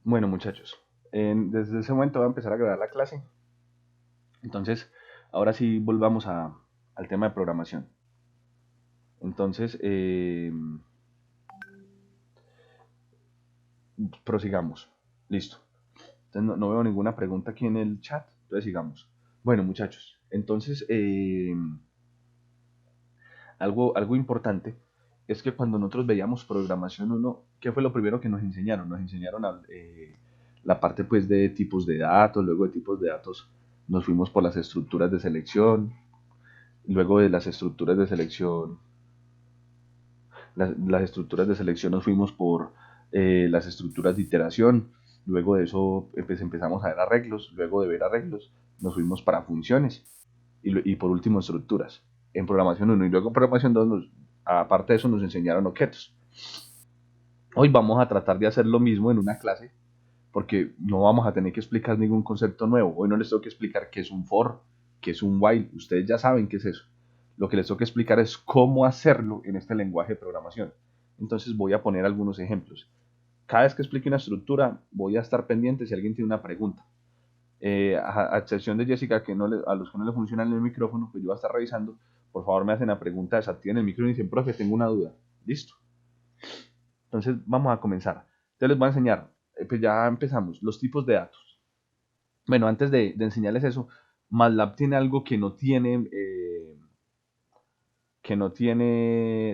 Bueno, muchachos, desde ese momento voy a empezar a grabar la clase. Entonces, ahora sí volvamos al tema de programación. Entonces, prosigamos. Listo. Entonces, no veo ninguna pregunta aquí en el chat. Entonces, sigamos. Bueno, muchachos, entonces, algo importante es que cuando nosotros veíamos programación uno, ¿qué fue lo primero que nos enseñaron? Nos enseñaron la parte pues de tipos de datos, luego de tipos de datos nos fuimos por las estructuras de selección, luego de las estructuras de selección, las estructuras de selección nos fuimos por las estructuras de iteración, luego de eso pues, empezamos a ver arreglos, luego de ver arreglos nos fuimos para funciones y por último estructuras en programación uno y luego en programación 2 aparte de eso nos enseñaron objetos. Hoy vamos a tratar de hacer lo mismo en una clase porque no vamos a tener que explicar ningún concepto nuevo. Hoy no les tengo que explicar qué es un for, qué es un while. Ustedes ya saben qué es eso. Lo que les tengo que explicar es cómo hacerlo en este lenguaje de programación. Entonces voy a poner algunos ejemplos. Cada vez que explique una estructura, voy a estar pendiente si alguien tiene una pregunta. A excepción de Jessica, que no le, a los que no le funciona el micrófono, pues yo voy a estar revisando. Por favor, me hacen la pregunta, desactiven el micrófono y dicen, profe, tengo una duda. Listo. Entonces, vamos a comenzar. Entonces, les voy a enseñar, pues ya empezamos, los tipos de datos. Bueno, antes de enseñarles eso, MATLAB tiene algo que no tiene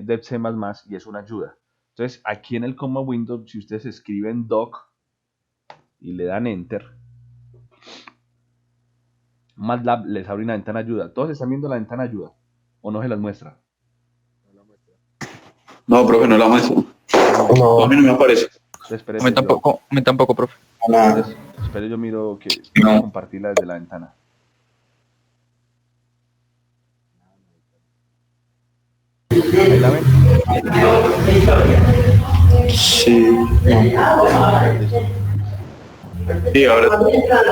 DevC++ y es una ayuda. Entonces, aquí en el Command Window, si ustedes escriben doc y le dan enter, MATLAB les abre una ventana ayuda. ¿Todos están viendo la ventana ayuda? ¿O no se las muestra? No, profe, no la muestra. No, a mí no me aparece. Entonces, espérese, A mí tampoco, profe. Nada. entonces, espere, yo miro que voy a No. compartirla desde la ventana. ¿Ahí la ven? Sí. No. Listo. Sí, ahora. Listo,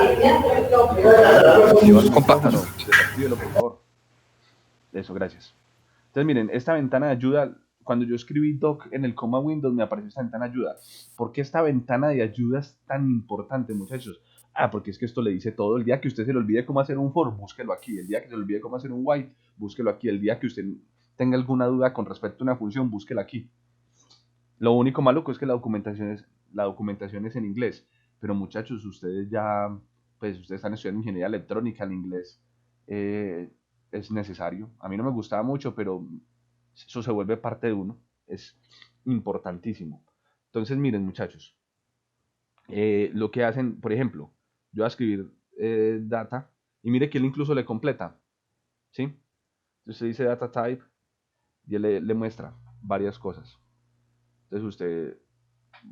entonces el que se activa el Compa micrófono, desactívelo, por favor. Eso, gracias. Entonces, miren, esta ventana de ayuda, cuando yo escribí doc en el coma Windows, me apareció esta ventana de ayuda. ¿Por qué esta ventana de ayuda es tan importante, muchachos? Ah, porque es que esto le dice todo. El día que usted se le olvide cómo hacer un for, búsquelo aquí. El día que se le olvide cómo hacer un while, búsquelo aquí. El día que usted tenga alguna duda con respecto a una función, búsquela aquí. Lo único malo es que la documentación es en inglés. Pero muchachos, ustedes ya, pues ustedes están estudiando ingeniería electrónica, el inglés eh, es necesario. A mí no me gustaba mucho, pero eso se vuelve parte de uno. Es importantísimo. Entonces, miren, muchachos, lo que hacen, por ejemplo, yo voy a escribir data y mire que él incluso le completa, ¿sí? Entonces usted dice data type y él le muestra varias cosas. Entonces usted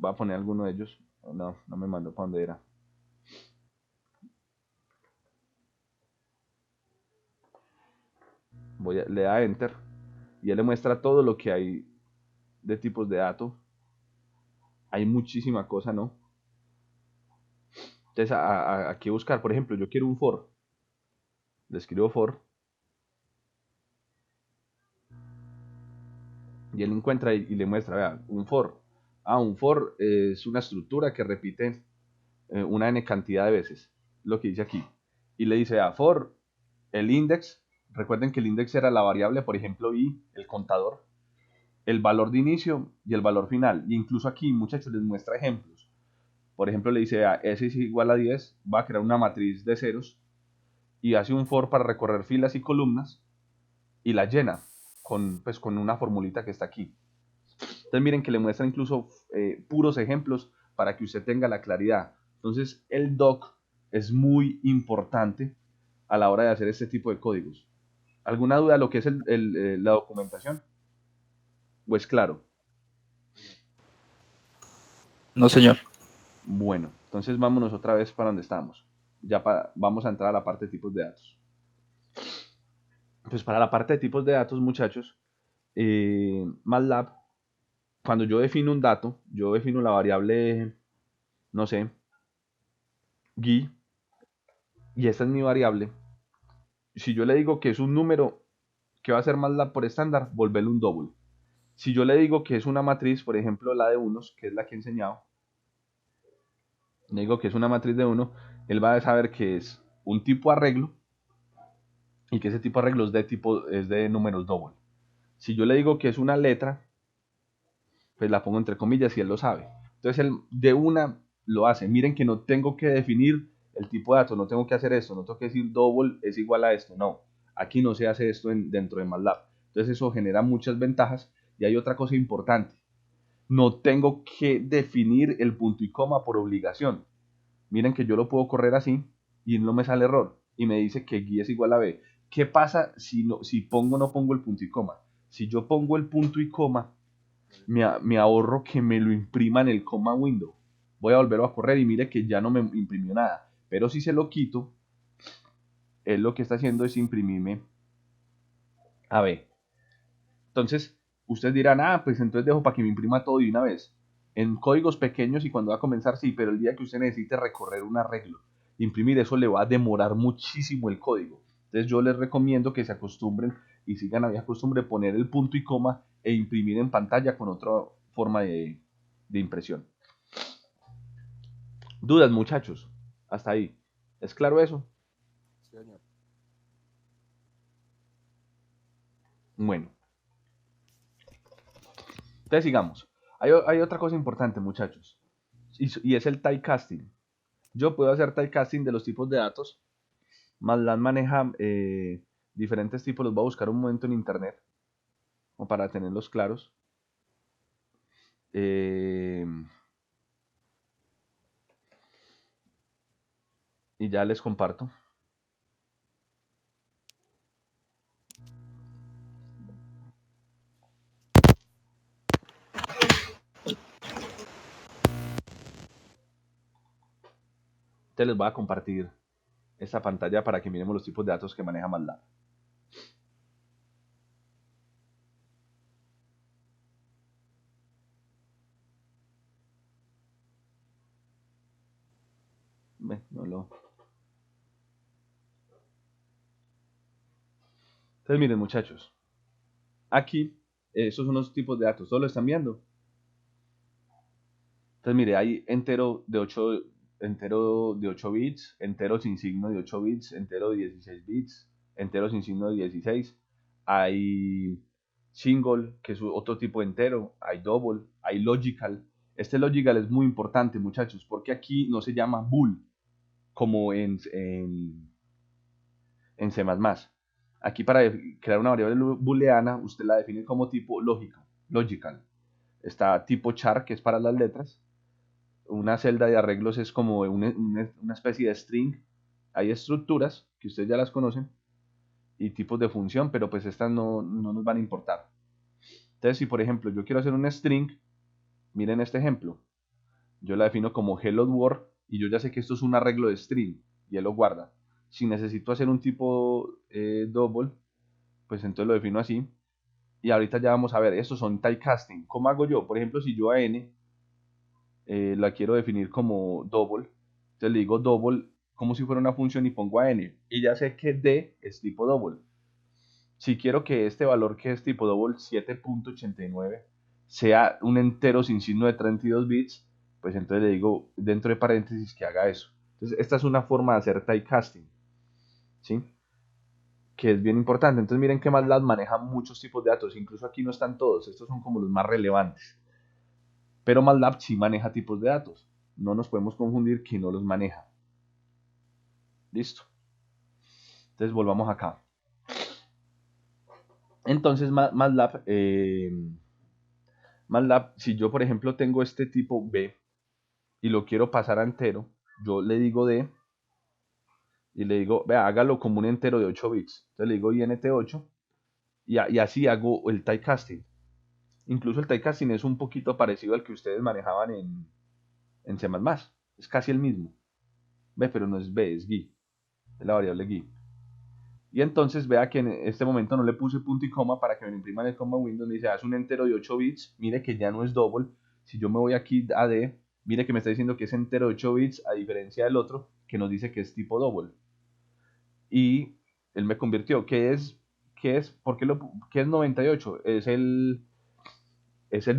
va a poner alguno de ellos. No, no me mandó para donde era. Le da enter y él le muestra todo lo que hay de tipos de datos. Hay muchísima cosa, ¿no? Entonces, aquí buscar, por ejemplo, yo quiero un for. Le escribo for y él encuentra y le muestra, vea, un for. Ah, un for es una estructura que repite una n cantidad de veces, lo que dice aquí. Y le dice a for el index, recuerden que el index era la variable, por ejemplo, y el contador, el valor de inicio y el valor final. Y incluso aquí, muchachos, les muestra ejemplos. Por ejemplo, le dice a s es igual a 10, va a crear una matriz de ceros y hace un for para recorrer filas y columnas y la llena con una formulita que está aquí. Entonces miren que le muestra incluso puros ejemplos para que usted tenga la claridad. Entonces el doc es muy importante a la hora de hacer este tipo de códigos. ¿Alguna duda de lo que es la documentación? Pues claro. No, señor. Bueno, entonces vámonos otra vez para donde estamos. Vamos a entrar a la parte de tipos de datos. Pues para la parte de tipos de datos, muchachos, MATLAB, cuando yo defino un dato, yo defino la variable, no sé, gui, y esta es mi variable. Si yo le digo que es un número, ¿qué va a hacer MATLAB por estándar? Volverle un double. Si yo le digo que es una matriz, por ejemplo, la de unos, que es la que he enseñado, le digo que es una matriz de 1, él va a saber que es un tipo arreglo y que ese tipo de arreglo es de números double. Si yo le digo que es una letra, pues la pongo entre comillas y él lo sabe. Entonces él de una lo hace. Miren que no tengo que definir el tipo de datos, no tengo que hacer esto, no tengo que decir double es igual a esto, no. Aquí no se hace esto dentro de MATLAB. Entonces eso genera muchas ventajas. Y hay otra cosa importante. No tengo que definir el punto y coma por obligación. Miren que yo lo puedo correr así y no me sale error. Y me dice que guía es igual a B. ¿Qué pasa si pongo o no pongo el punto y coma? Si yo pongo el punto y coma, me ahorro que me lo imprima en el coma window. Voy a volverlo a correr y mire que ya no me imprimió nada. Pero si se lo quito, él lo que está haciendo es imprimirme a B. Entonces, ustedes dirán, pues entonces dejo para que me imprima todo de una vez. En códigos pequeños y cuando va a comenzar, sí, pero el día que usted necesite recorrer un arreglo, imprimir eso le va a demorar muchísimo el código. Entonces yo les recomiendo que se acostumbren y sigan a vieja costumbre poner el punto y coma e imprimir en pantalla con otra forma de impresión. ¿Dudas, muchachos? Hasta ahí. ¿Es claro eso? Sí, señor. Bueno. Entonces sigamos. Hay otra cosa importante, muchachos. Y es el typecasting. Yo puedo hacer typecasting de los tipos de datos. MATLAB maneja diferentes tipos. Los voy a buscar un momento en internet. O para tenerlos claros. Y ya les comparto. Te les voy a compartir esta pantalla para que miremos los tipos de datos que maneja MATLAB. No lo... Entonces miren, muchachos. Aquí, estos son los tipos de datos. ¿Todos lo están viendo? Entonces mire, hay entero de 8 bits, entero sin signo de 8 bits, entero de 16 bits, entero sin signo de 16. Hay single, que es otro tipo de entero. Hay double, hay logical. Este logical es muy importante, muchachos, porque aquí no se llama bool, como en C++. Aquí para crear una variable booleana, usted la define como tipo lógico, logical. Está tipo char, que es para las letras. Una celda de arreglos es como una especie de string. Hay estructuras, que ustedes ya las conocen, y tipos de función, pero pues estas no nos van a importar. Entonces, si por ejemplo yo quiero hacer un string, miren este ejemplo. Yo la defino como hello world, y yo ya sé que esto es un arreglo de string, y él lo guarda. Si necesito hacer un tipo double, pues entonces lo defino así. Y ahorita ya vamos a ver, estos son typecasting. ¿Cómo hago yo? Por ejemplo, si yo a n la quiero definir como double, entonces le digo double como si fuera una función y pongo a n. Y ya sé que d es tipo double. Si quiero que este valor que es tipo double 7.89 sea un entero sin signo de 32 bits, pues entonces le digo dentro de paréntesis que haga eso. Entonces esta es una forma de hacer typecasting, ¿sí? Que es bien importante. Entonces miren que MATLAB maneja muchos tipos de datos, incluso aquí no están todos, estos son como los más relevantes. Pero MATLAB sí maneja tipos de datos, no nos podemos confundir que no los maneja. Listo. Entonces volvamos acá. Entonces MATLAB, si yo por ejemplo tengo este tipo B y lo quiero pasar a entero, yo le digo D y le digo, vea, hágalo como un entero de 8 bits. Entonces le digo int8 y así hago el typecasting. Incluso el typecasting es un poquito parecido al que ustedes manejaban en C++. Es casi el mismo. Ve, pero no es B, es GUI. Es la variable GUI. Y entonces vea que en este momento no le puse punto y coma para que me lo impriman el coma Windows. Me dice, es un entero de 8 bits. Mire que ya no es double. Si yo me voy aquí a D, mire que me está diciendo que es entero de 8 bits a diferencia del otro que nos dice que es tipo double. Y él me convirtió. ¿Qué es? ¿Qué es 98? Es el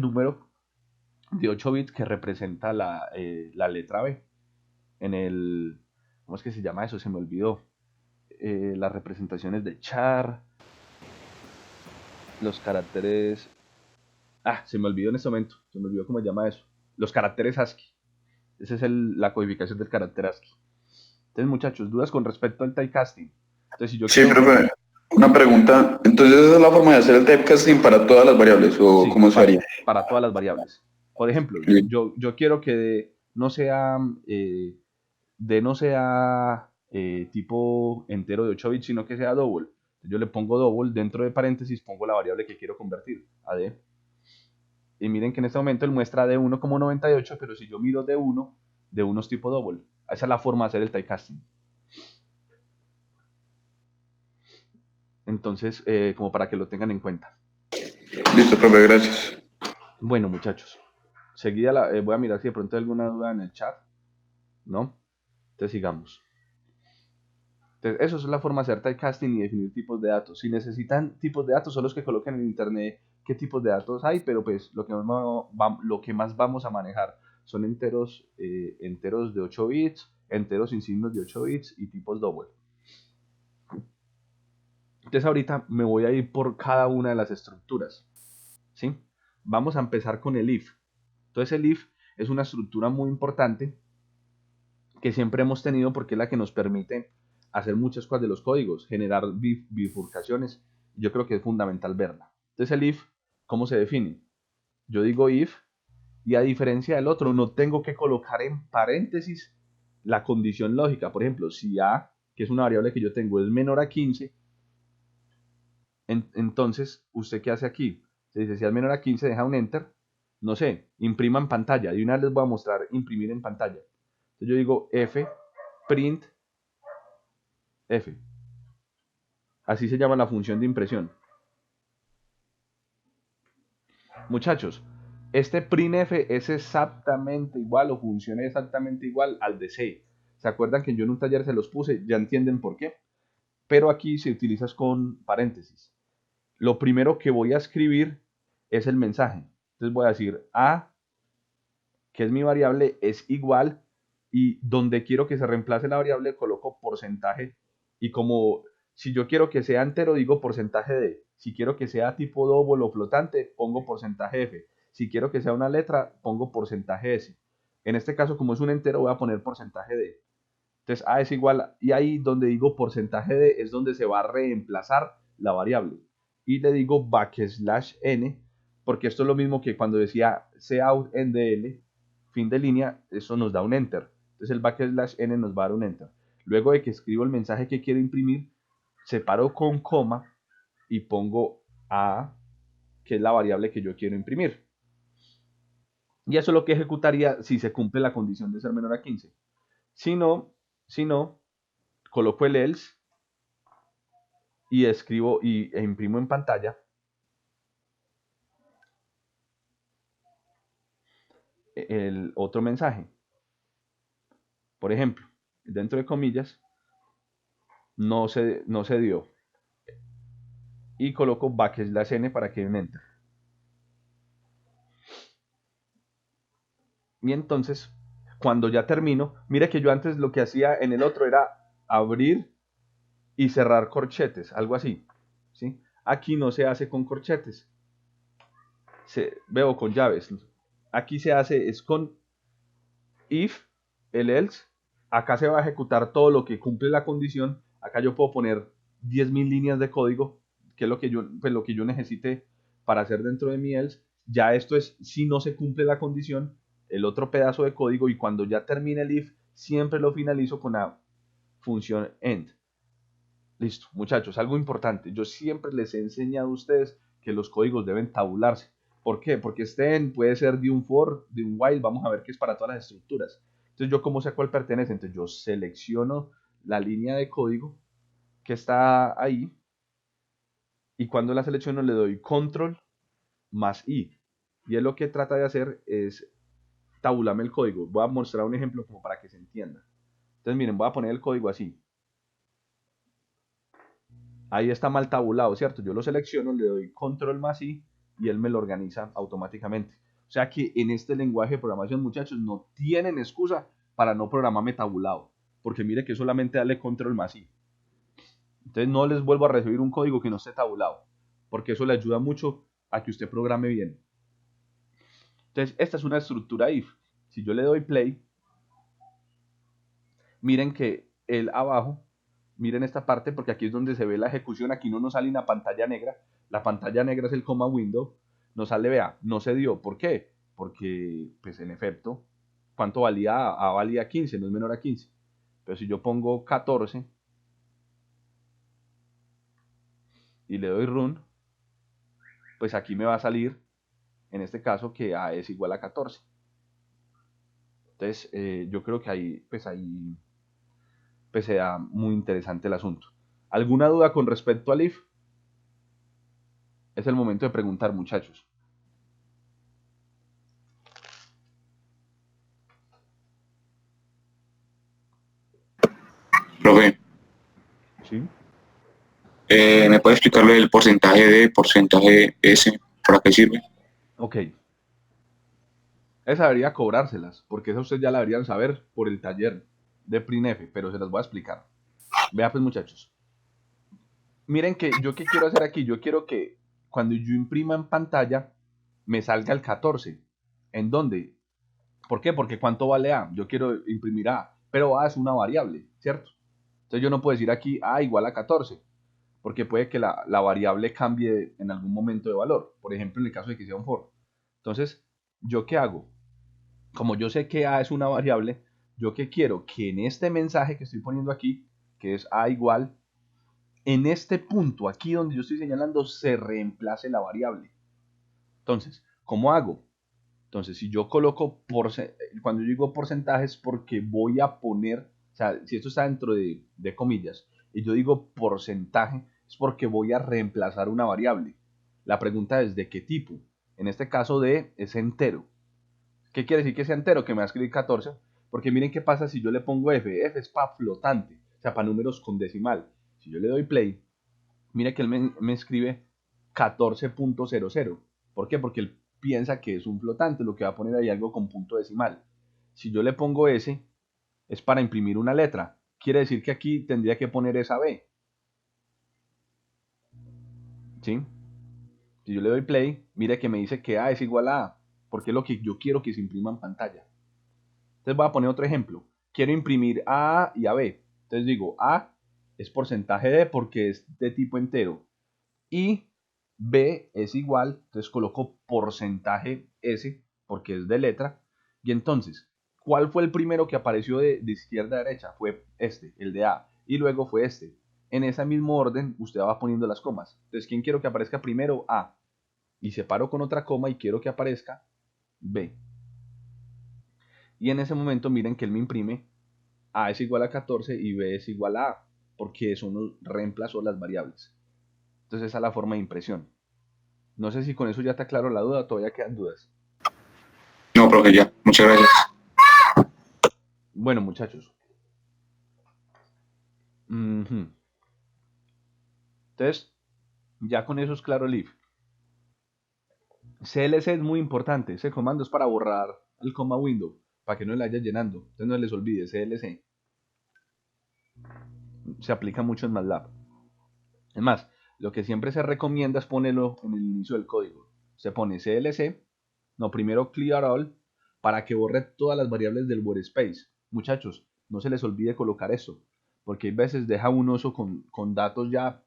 número de 8 bits que representa la letra B. en el, ¿cómo es que se llama eso? Se me olvidó. Las representaciones de char, los caracteres, se me olvidó en este momento, se me olvidó cómo se llama eso. Los caracteres ASCII. Esa es la codificación del carácter ASCII. Entonces, muchachos, dudas con respecto al typecasting. Entonces, si yo Sí, quiero, profe, una pregunta. Entonces, ¿esa es la forma de hacer el typecasting para todas las variables o sí, cómo se haría? para todas las variables. Por ejemplo, Sí. yo quiero que no sea, no sea tipo entero de 8 bits, sino que sea double. Yo le pongo double, dentro de paréntesis pongo la variable que quiero convertir, a d. Y miren que en este momento él muestra D1 como 98, pero si yo miro D1, D1 es tipo double. Esa es la forma de hacer el typecasting. Entonces, como para que lo tengan en cuenta. Listo, profe, gracias. Bueno, muchachos, seguida voy a mirar si de pronto hay alguna duda en el chat, ¿no? Entonces sigamos. Entonces, eso es la forma de hacer typecasting y definir tipos de datos. Si necesitan tipos de datos, son los que coloquen en internet qué tipos de datos hay, pero pues lo que más vamos a manejar son enteros de 8 bits, enteros sin signos de 8 bits y tipos double. Entonces ahorita me voy a ir por cada una de las estructuras, ¿sí? Vamos a empezar con el if. Entonces el if es una estructura muy importante que siempre hemos tenido porque es la que nos permite hacer muchas cosas de los códigos, generar bifurcaciones. Yo creo que es fundamental verla. Entonces el if, ¿cómo se define? Yo digo if y a diferencia del otro no tengo que colocar en paréntesis la condición lógica. Por ejemplo, si a, que es una variable que yo tengo, es menor a 15, entonces, ¿usted qué hace aquí? Se dice, si es menor a 15, deja un enter. No sé, imprima en pantalla. Y una vez les voy a mostrar imprimir en pantalla. Entonces yo digo f print f. Así se llama la función de impresión. Muchachos, este printf es exactamente igual o funciona exactamente igual al de C. ¿Se acuerdan que yo en un taller se los puse? Ya entienden por qué. Pero aquí se utiliza con paréntesis. Lo primero que voy a escribir es el mensaje. Entonces voy a decir a, que es mi variable, es igual y donde quiero que se reemplace la variable coloco porcentaje y como si yo quiero que sea entero digo porcentaje de, si quiero que sea tipo doble o flotante pongo porcentaje f, si quiero que sea una letra pongo porcentaje s. En este caso como es un entero voy a poner porcentaje de. Entonces a es igual y ahí donde digo porcentaje de es donde se va a reemplazar la variable y le digo backslash n porque esto es lo mismo que cuando decía cout ndl fin de línea, eso nos da un enter. Entonces el backslash n nos va a dar un enter. Luego de que escribo el mensaje que quiero imprimir, separo con coma y pongo a, que es la variable que yo quiero imprimir. Y eso es lo que ejecutaría si se cumple la condición de ser menor a 15. Si no, coloco el else y escribo e imprimo en pantalla el otro mensaje. Por ejemplo, dentro de comillas, no se dio. Y coloco backslash n para que me enter. Y entonces, cuando ya termino, mire que yo antes lo que hacía en el otro era abrir y cerrar corchetes, algo así. ¿Sí? Aquí no se hace con corchetes, veo con llaves. Aquí se hace es con if, el else. Acá se va a ejecutar todo lo que cumple la condición. Acá yo puedo poner 10.000 líneas de código, que es lo que yo necesite para hacer dentro de mi else. Ya esto es si no se cumple la condición, el otro pedazo de código, y cuando ya termine el if, siempre lo finalizo con la función end. Listo, muchachos, algo importante. Yo siempre les he enseñado a ustedes que los códigos deben tabularse. ¿Por qué? Porque este end puede ser de un for, de un while, vamos a ver que es para todas las estructuras. Entonces, ¿yo cómo sé a cuál pertenece? Entonces, yo selecciono la línea de código que está ahí y cuando la selecciono le doy control más i. Y él lo que trata de hacer es tabularme el código. Voy a mostrar un ejemplo como para que se entienda. Entonces, miren, voy a poner el código así. Ahí está mal tabulado, ¿cierto? Yo lo selecciono, le doy control más i y él me lo organiza automáticamente. O sea que en este lenguaje de programación, muchachos, no tienen excusa para no programarme tabulado, porque mire que solamente darle control más I. Entonces no les vuelvo a recibir un código que no esté tabulado, porque eso le ayuda mucho a que usted programe bien. Entonces esta es una estructura if. Si yo le doy play, miren que el abajo, miren esta parte, porque aquí es donde se ve la ejecución, aquí no nos sale una pantalla negra, la pantalla negra es el coma window, nos sale, vea, no se dio, ¿por qué? Porque, pues en efecto, ¿cuánto valía A? A valía 15, no es menor a 15, pero si yo pongo 14 y le doy run, pues aquí me va a salir, en este caso, que A es igual a 14. Entonces, yo creo que ahí pues se da muy interesante el asunto. ¿Alguna duda con respecto al if? Es el momento de preguntar, muchachos. Profe, ¿Sí? ¿me puede explicar lo del porcentaje de porcentaje S? ¿Para qué sirve? Ok. Esa debería cobrárselas, porque eso ustedes ya la deberían saber por el taller de PRINF, pero se las voy a explicar. Vea pues, muchachos. Miren que yo qué quiero hacer aquí. Yo quiero que cuando yo imprima en pantalla me salga el 14. ¿En dónde? ¿Por qué? Porque ¿cuánto vale A? Yo quiero imprimir A, pero A es una variable, ¿cierto? Entonces yo no puedo decir aquí A igual a 14, porque puede que la variable cambie en algún momento de valor. Por ejemplo, en el caso de que sea un for. Entonces, ¿yo qué hago? Como yo sé que A es una variable, yo qué quiero que en este mensaje que estoy poniendo aquí, que es A igual, en este punto, aquí donde yo estoy señalando, se reemplace la variable. Entonces, ¿cómo hago? Entonces, si yo coloco, cuando yo digo porcentajes, porque voy a poner, o sea, si esto está dentro de comillas, y yo digo porcentaje, es porque voy a reemplazar una variable. La pregunta es, ¿de qué tipo? En este caso, es entero. ¿Qué quiere decir que sea entero? Que me va a escribir 14. Porque miren qué pasa si yo le pongo F. F es para flotante, o sea, para números con decimal. Si yo le doy play, mire que él me escribe 14.00. ¿Por qué? Porque él piensa que es un flotante, lo que va a poner ahí algo con punto decimal. Si yo le pongo S, es para imprimir una letra. Quiere decir que aquí tendría que poner esa B. ¿Sí? Si yo le doy play, mire que me dice que A es igual a A, porque es lo que yo quiero que se imprima en pantalla. Entonces voy a poner otro ejemplo. Quiero imprimir a A y a B. Entonces digo, A es porcentaje de porque es de tipo entero. Y B es igual, entonces coloco porcentaje S porque es de letra. Y entonces, ¿cuál fue el primero que apareció de izquierda a derecha? Fue este, el de A. Y luego fue este. En ese mismo orden, usted va poniendo las comas. Entonces, ¿quién quiero que aparezca primero? A. Y separo con otra coma y quiero que aparezca B. Y en ese momento, miren que él me imprime A es igual a 14 y B es igual a A, porque eso nos reemplazó las variables. Entonces esa es la forma de impresión. No sé si con eso ya está claro la duda o todavía quedan dudas. No, profe, ya. Muchas gracias. Bueno, muchachos. Entonces, ya con eso es claro el if. CLC es muy importante. Ese comando es para borrar el coma window, para que no le vaya llenando. Entonces no les olvide, CLC. Se aplica mucho en MATLAB. Es más, lo que siempre se recomienda es ponerlo en el inicio del código. Se pone CLC, no, primero clear all, para que borre todas las variables del workspace. Muchachos, no se les olvide colocar eso, porque hay veces deja uno eso con datos ya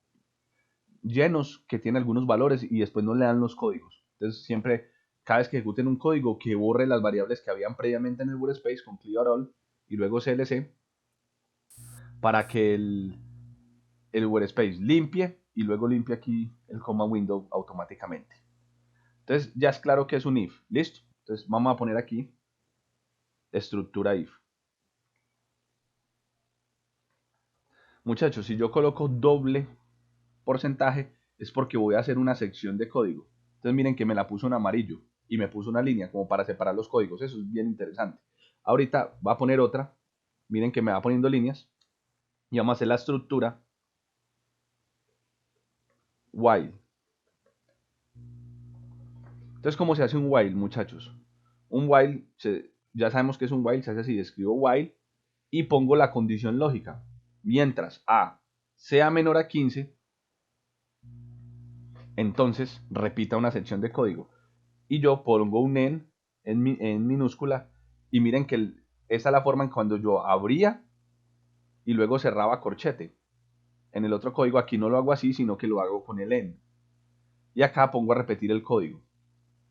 llenos que tienen algunos valores y después no le dan los códigos. Entonces siempre, cada vez que ejecuten un código, que borre las variables que habían previamente en el workspace con clear all y luego CLC, para que el workspace limpie y luego limpie aquí el coma window automáticamente. Entonces ya es claro que es un if. ¿Listo? Entonces vamos a poner aquí estructura if. Muchachos, si yo coloco doble porcentaje es porque voy a hacer una sección de código. Entonces miren que me la puso en amarillo y me puso una línea como para separar los códigos. Eso es bien interesante. Ahorita va a poner otra. Miren que me va poniendo líneas y vamos a hacer la estructura while. Entonces, ¿cómo se hace un while, muchachos? Un while, ya sabemos que es un while, se hace así, escribo while y pongo la condición lógica. Mientras A sea menor a 15, entonces repita una sección de código. Y yo pongo un en minúscula y miren que esa es la forma en cuando yo abría y luego cerraba corchete. En el otro código aquí no lo hago así, sino que lo hago con el en. Y acá pongo a repetir el código.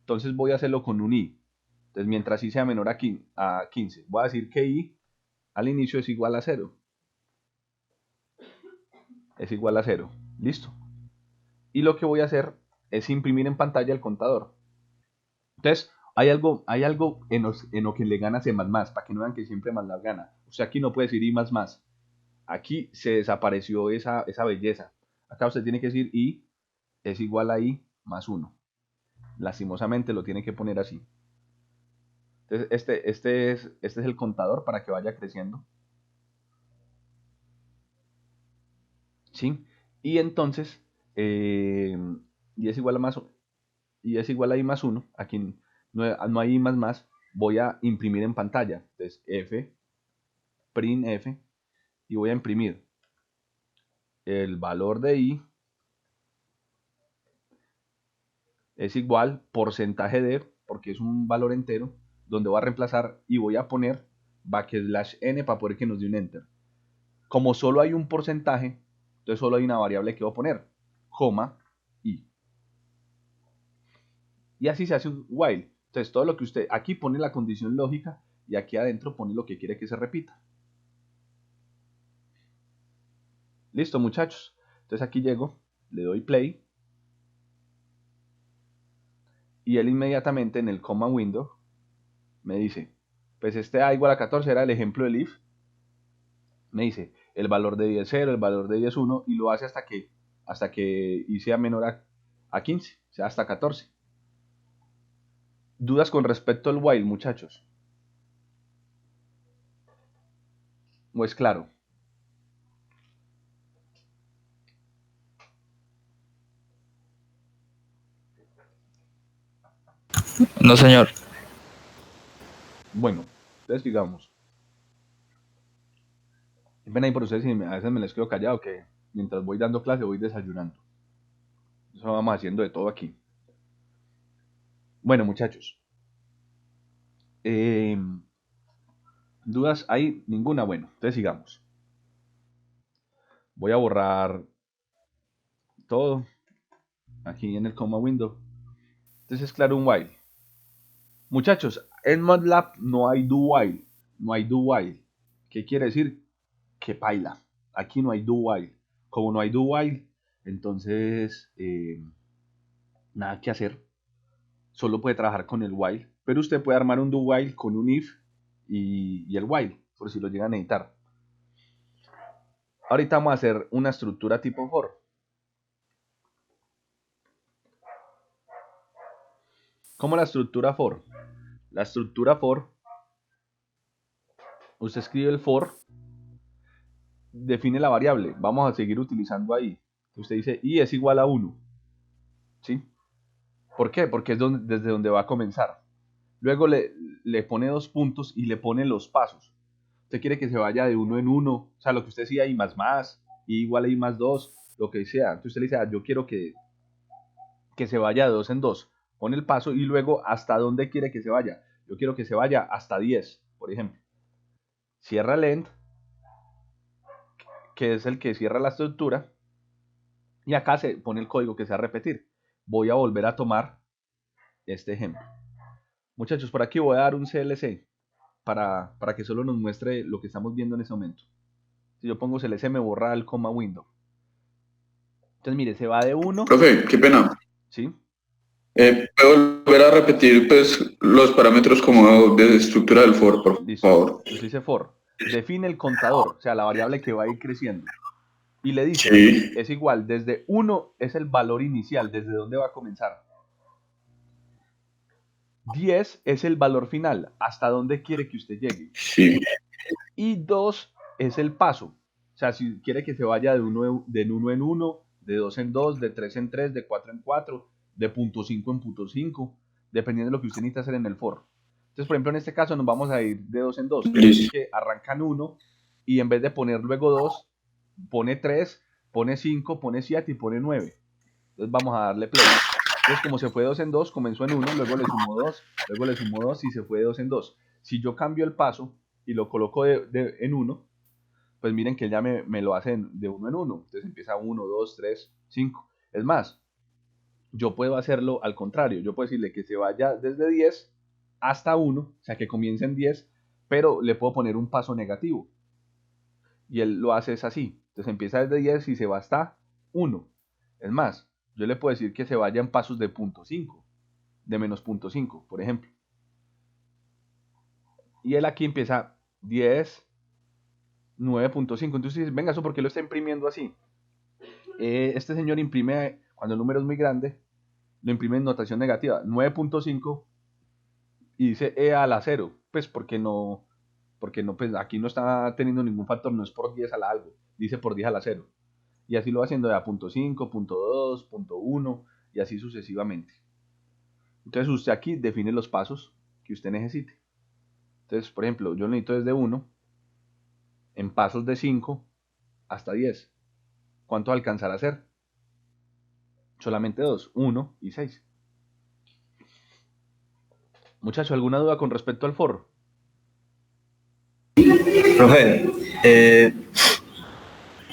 Entonces voy a hacerlo con un i. Entonces mientras i sea menor a 15, voy a decir que i al inicio es igual a 0. Es igual a 0. Listo. Y lo que voy a hacer es imprimir en pantalla el contador. Entonces, hay algo en lo que le gana C++, para que no vean que siempre MATLAB gana. O sea, aquí no puede decir I++. Aquí se desapareció esa belleza. Acá usted tiene que decir I es igual a I más 1. Lastimosamente lo tiene que poner así. Entonces, este es el contador para que vaya creciendo. ¿Sí? Y entonces, y es igual a I más 1. Aquí no hay I más. Voy a imprimir en pantalla. Entonces, F, print F, y voy a imprimir el valor de I es igual porcentaje de, porque es un valor entero, donde voy a reemplazar y voy a poner \n para poder que nos dé un enter. Como solo hay un porcentaje, entonces solo hay una variable que voy a poner, coma i. Y así se hace un while. Entonces todo lo que usted, aquí pone la condición lógica y aquí adentro pone lo que quiere que se repita. Listo, muchachos. Entonces aquí llego, le doy play y él inmediatamente en el comma window me dice, pues este A igual a 14 era el ejemplo del if. Me dice, el valor de 10 es 0, el valor de 10 es 1 y lo hace hasta que I sea menor a 15, o sea, hasta 14. ¿Dudas con respecto al while, muchachos? ¿O es claro? No, señor. Bueno, entonces digamos, ven ahí por ustedes y a veces me les quedo callado que mientras voy dando clase voy desayunando. Eso vamos haciendo de todo aquí. Bueno, muchachos. ¿Dudas hay? Ninguna. Bueno, entonces sigamos. Voy a borrar todo aquí en el comma window. Entonces es claro un while. Muchachos, en MATLAB no hay do while. No hay do while. ¿Qué quiere decir? Que paila. Aquí no hay do while. Como no hay do while, entonces nada que hacer. Solo puede trabajar con el while. Pero usted puede armar un do while con un if y el while, por si lo llegan a necesitar. Ahorita vamos a hacer una estructura tipo for. ¿Cómo la estructura for? La estructura for, usted escribe el for, define la variable. Vamos a seguir utilizando ahí. Usted dice i es igual a 1. ¿Sí? ¿Por qué? Porque es desde donde va a comenzar. Luego le pone 2 puntos y le pone los pasos. Usted quiere que se vaya de 1 en 1, o sea, lo que usted decía, i más, i igual a i más 2, lo que sea. Entonces usted le dice, yo quiero que se vaya de 2 en 2. Pone el paso y luego hasta dónde quiere que se vaya. Yo quiero que se vaya hasta 10, por ejemplo. Cierra el end, que es el que cierra la estructura. Y acá se pone el código que se va a repetir. Voy a volver a tomar este ejemplo. Muchachos, por aquí voy a dar un CLC para que solo nos muestre lo que estamos viendo en ese momento. Si yo pongo CLC me borra el comma window. Entonces mire, se va de 1. Profe, qué pena. ¿Sí? ¿Puedo volver a repetir pues, los parámetros como de estructura del for, por Listo. favor? Usted dice for. Define el contador, o sea, la variable que va a ir creciendo. Y le dice, Sí. es igual, desde 1 es el valor inicial, desde dónde va a comenzar. 10 es el valor final, hasta dónde quiere que usted llegue. Sí. Y 2 es el paso. O sea, si quiere que se vaya de 1 en 1, de 2 en 2, de 3 en 3, de 4 en 4, de punto 5 en punto 5, dependiendo de lo que usted necesita hacer en el for. Entonces, por ejemplo, en este caso nos vamos a ir de 2 en 2. Listo. Que arrancan 1 y en vez de poner luego 2, pone 3, pone 5, pone 7 y pone 9. Entonces vamos a darle play. Entonces, como se fue 2 en 2, comenzó en 1, luego le sumo 2, luego le sumo 2 y se fue de 2 en 2. Si yo cambio el paso y lo coloco en 1, pues miren que ya me lo hace de 1 en 1. Entonces empieza 1, 2, 3, 5. Es más, yo puedo hacerlo al contrario. Yo puedo decirle que se vaya desde 10 hasta 1, o sea, que comience en 10, pero le puedo poner un paso negativo. Y él lo hace es así. Entonces empieza desde 10 y se va hasta 1. Es más, yo le puedo decir que se vaya en pasos de 0.5, de menos 0.5, por ejemplo. Y él aquí empieza 10, 9.5. Entonces dices, venga, ¿eso por qué lo está imprimiendo así? Este señor imprime, cuando el número es muy grande, lo imprime en notación negativa, 9.5 y dice E a la 0, pues porque no, pues aquí no está teniendo ningún factor, no es por 10 a la algo, dice por 10 a la 0. Y así lo va haciendo de a 0.5, 0.2, 0.1 y así sucesivamente. Entonces usted aquí define los pasos que usted necesite. Entonces, por ejemplo, yo necesito desde 1 en pasos de 5 hasta 10. ¿Cuánto alcanzará a hacer? Solamente 2, 1 y 6. Muchacho, ¿alguna duda con respecto al for? Profe,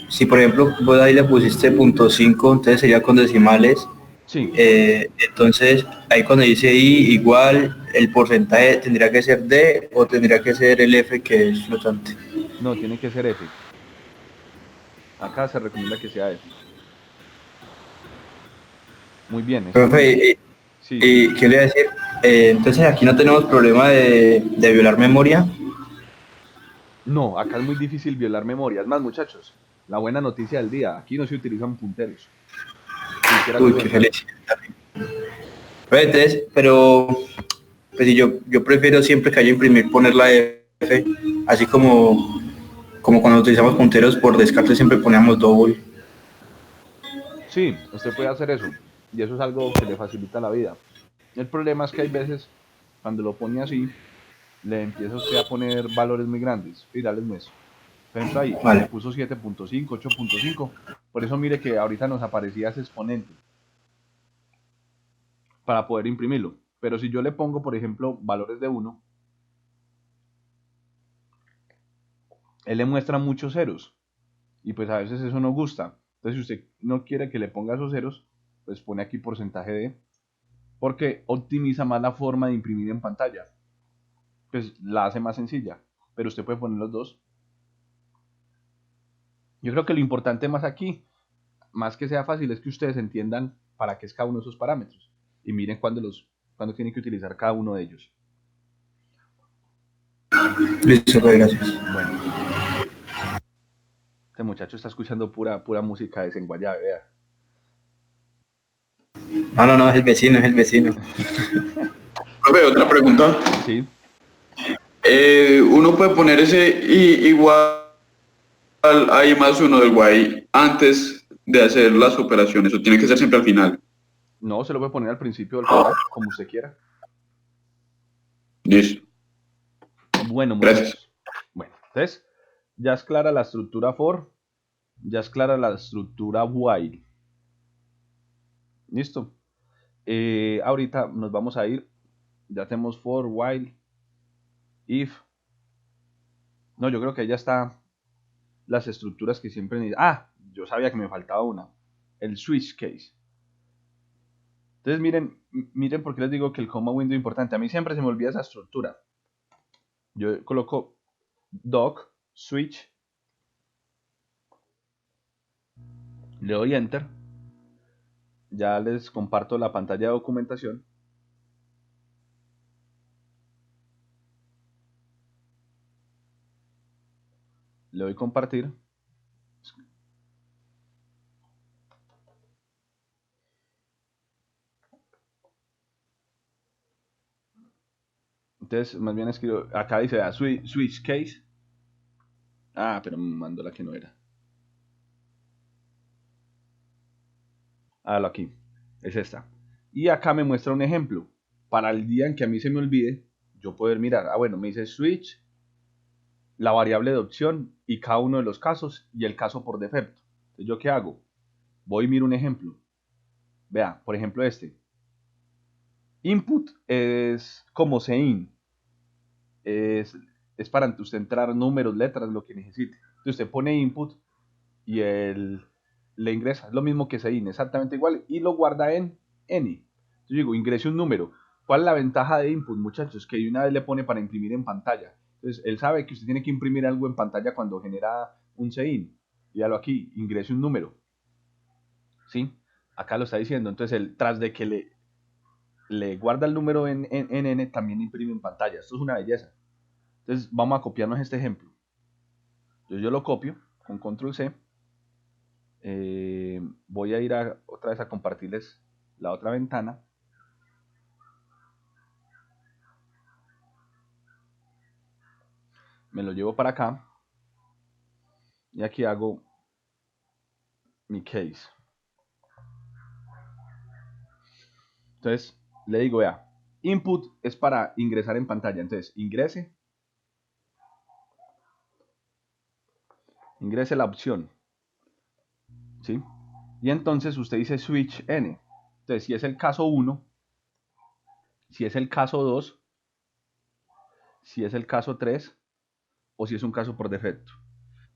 si por ejemplo vos ahí le pusiste .5, entonces sería con decimales. Sí, Entonces ahí cuando dice I igual, el porcentaje tendría que ser D o tendría que ser el F que es flotante. no, tiene que ser F. Acá se recomienda que sea F. Muy bien, está muy bien. Profe, Sí, sí. ¿qué le voy a decir? Entonces aquí no tenemos problema de violar memoria. No, acá es muy difícil violar memoria. Es más, muchachos, la buena noticia del día, aquí no se utilizan punteros. Quisiera que Uy, lo qué supieran. felicidad. Profe, entonces, pero pues sí, yo prefiero siempre que haya imprimir poner la F, así como cuando utilizamos punteros por descarte siempre poníamos double. Sí, usted puede hacer eso. Y eso es algo que le facilita la vida. El problema es que hay veces, cuando lo pone así, le empieza usted a poner valores muy grandes, virales nuestros. Por ejemplo, ahí le Vale. puso 7.5, 8.5. Por eso mire que ahorita nos aparecía ese exponente para poder imprimirlo. Pero si yo le pongo, por ejemplo, valores de 1, él le muestra muchos ceros. Y pues a veces eso no gusta. Entonces, si usted no quiere que le ponga esos ceros, pues pone aquí porcentaje de, porque optimiza más la forma de imprimir en pantalla. Pues la hace más sencilla. Pero usted puede poner los dos. Yo creo que lo importante más aquí, más que sea fácil, es que ustedes entiendan para qué es cada uno de esos parámetros. Y miren cuándo tienen que utilizar cada uno de ellos. Listo, profe, gracias. Bueno, este muchacho está escuchando pura música de Senguayabe, vea. No, es el vecino, es el vecino. Profe, otra pregunta. Sí, Uno puede poner ese I igual a I más uno del Y antes de hacer las operaciones, o tiene que ser siempre al final. no, se lo puede poner al principio del for, como usted quiera. Listo. Bueno, Gracias. muchachos. Bueno, entonces, ya es clara la estructura for, ya es clara la estructura while. ¿Listo? Ahorita nos vamos a ir. Ya tenemos for, while, if. No, yo creo que ya está las estructuras que siempre necesito. Ah, yo sabía que me faltaba una. El switch case. Entonces miren por qué les digo que el comma window es importante. A mí siempre se me olvida esa estructura. Yo coloco doc, switch, le doy enter. Ya les comparto la pantalla de documentación. Le doy compartir. Entonces, más bien escribo, acá dice switch case. Ah, pero me mandó la que no era. Hágalo aquí. Es esta. Y acá me muestra un ejemplo. Para el día en que a mí se me olvide, yo poder mirar, bueno, me dice switch, la variable de opción y cada uno de los casos y el caso por defecto. Entonces, ¿yo qué hago? Voy y miro un ejemplo. Vea, por ejemplo input es como sein, es, es para usted entrar números, letras, lo que necesite. Entonces usted pone input y él le ingresa, es lo mismo que sein, exactamente igual, y lo guarda en n. Entonces digo, ingrese un número. ¿Cuál es la ventaja de input, muchachos? Que de una vez le pone para imprimir en pantalla. Entonces él sabe que usted tiene que imprimir algo en pantalla cuando genera un sein. Míralo aquí, ingrese un número. ¿Sí? Acá lo está diciendo. Entonces él, tras de que le guarda el número en n, también imprime en pantalla. Esto es una belleza. Entonces vamos a copiarnos este ejemplo. Entonces yo lo copio con control C. Voy a ir otra vez a compartirles la otra ventana. Me lo llevo para acá. Y aquí hago mi case. Entonces le digo, vea, input es para ingresar en pantalla. Entonces ingrese la opción. ¿Sí? Y entonces usted dice switch n. Entonces si es el caso 1, si es el caso 2, si es el caso 3 o si es un caso por defecto.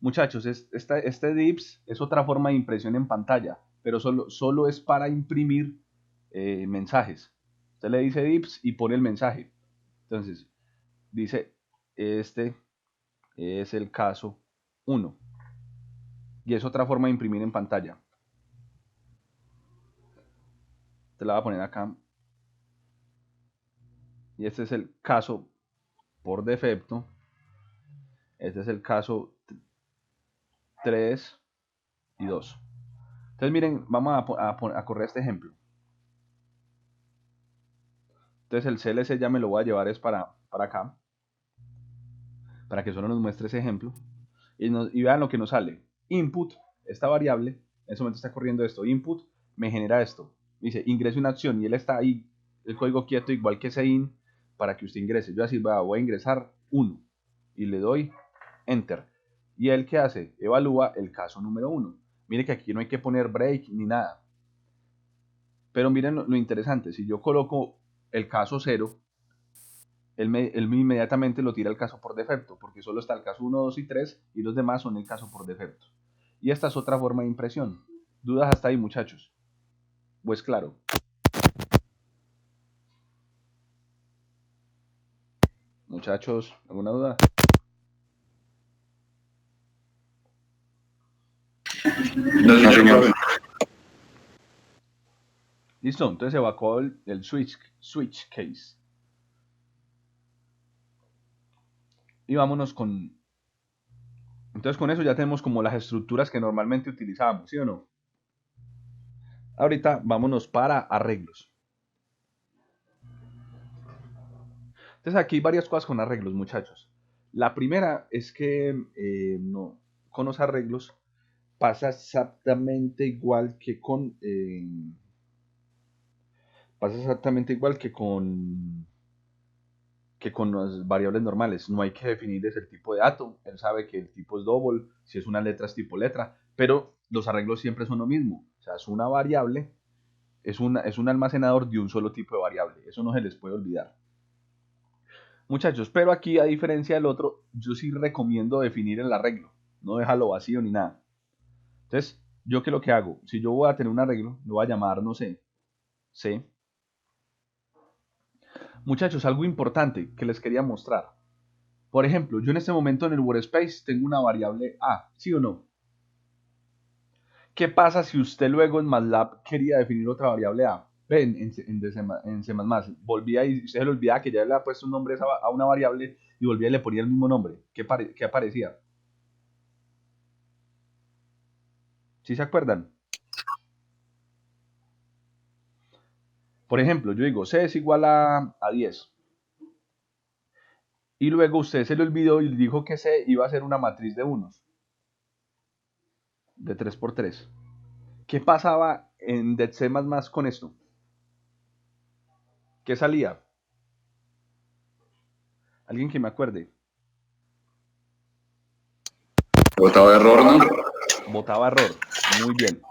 Muchachos, este dips es otra forma de impresión en pantalla, pero solo es para imprimir mensajes. Usted le dice dips y pone el mensaje. Entonces, dice, este es el caso 1. Y es otra forma de imprimir en pantalla. Te la voy a poner acá. Y este es el caso por defecto. Este es el caso 3 y 2. Entonces miren, vamos a correr este ejemplo. Entonces el CLC ya me lo voy a llevar es para acá, para que solo nos muestre ese ejemplo. Y vean lo que nos sale. Input, esta variable, en ese momento está corriendo esto. Input me genera esto. Dice, ingrese una acción y él está ahí, el código quieto, igual que sein, para que usted ingrese. Yo así voy a ingresar 1 y le doy Enter. ¿Y él qué hace? Evalúa el caso número 1. Mire que aquí no hay que poner break ni nada. Pero miren lo interesante, si yo coloco el caso 0, él inmediatamente lo tira el caso por defecto, porque solo está el caso 1, 2 y 3 y los demás son el caso por defecto. Y esta es otra forma de impresión. ¿Dudas hasta ahí, muchachos? Pues claro. Muchachos, ¿alguna duda? No, señor. Listo, entonces evacuó el switch case. Y vámonos con... Entonces con eso ya tenemos como las estructuras que normalmente utilizábamos, ¿sí o no? Ahorita vámonos para arreglos. Entonces aquí hay varias cosas con arreglos, muchachos. La primera es que no, con los arreglos pasa exactamente igual que con las variables normales. No hay que definir desde el tipo de dato. Él sabe que el tipo es double, si es una letra es tipo letra, pero los arreglos siempre son lo mismo. O sea, es una variable, es un almacenador de un solo tipo de variable. Eso no se les puede olvidar. Muchachos, pero aquí a diferencia del otro, yo sí recomiendo definir el arreglo. No dejarlo vacío ni nada. Entonces, ¿yo qué es lo que hago? Si yo voy a tener un arreglo, lo voy a llamar, no sé, C. Muchachos, algo importante que les quería mostrar. Por ejemplo, yo en este momento en el Workspace tengo una variable A, ¿sí o no? ¿Qué pasa si usted luego en MATLAB quería definir otra variable A? Ven, en C++, volvía y usted se le olvidaba que ya le había puesto un nombre a una variable y volvía y le ponía el mismo nombre. ¿Qué aparecía? ¿Sí se acuerdan? Por ejemplo, yo digo C es igual a 10. Y luego usted se le olvidó y dijo que C iba a ser una matriz de unos, de 3 por 3. ¿Qué pasaba en C++ con esto? ¿Qué salía? Alguien que me acuerde. Botado de error, ¿no? Botaba error. Muy bien.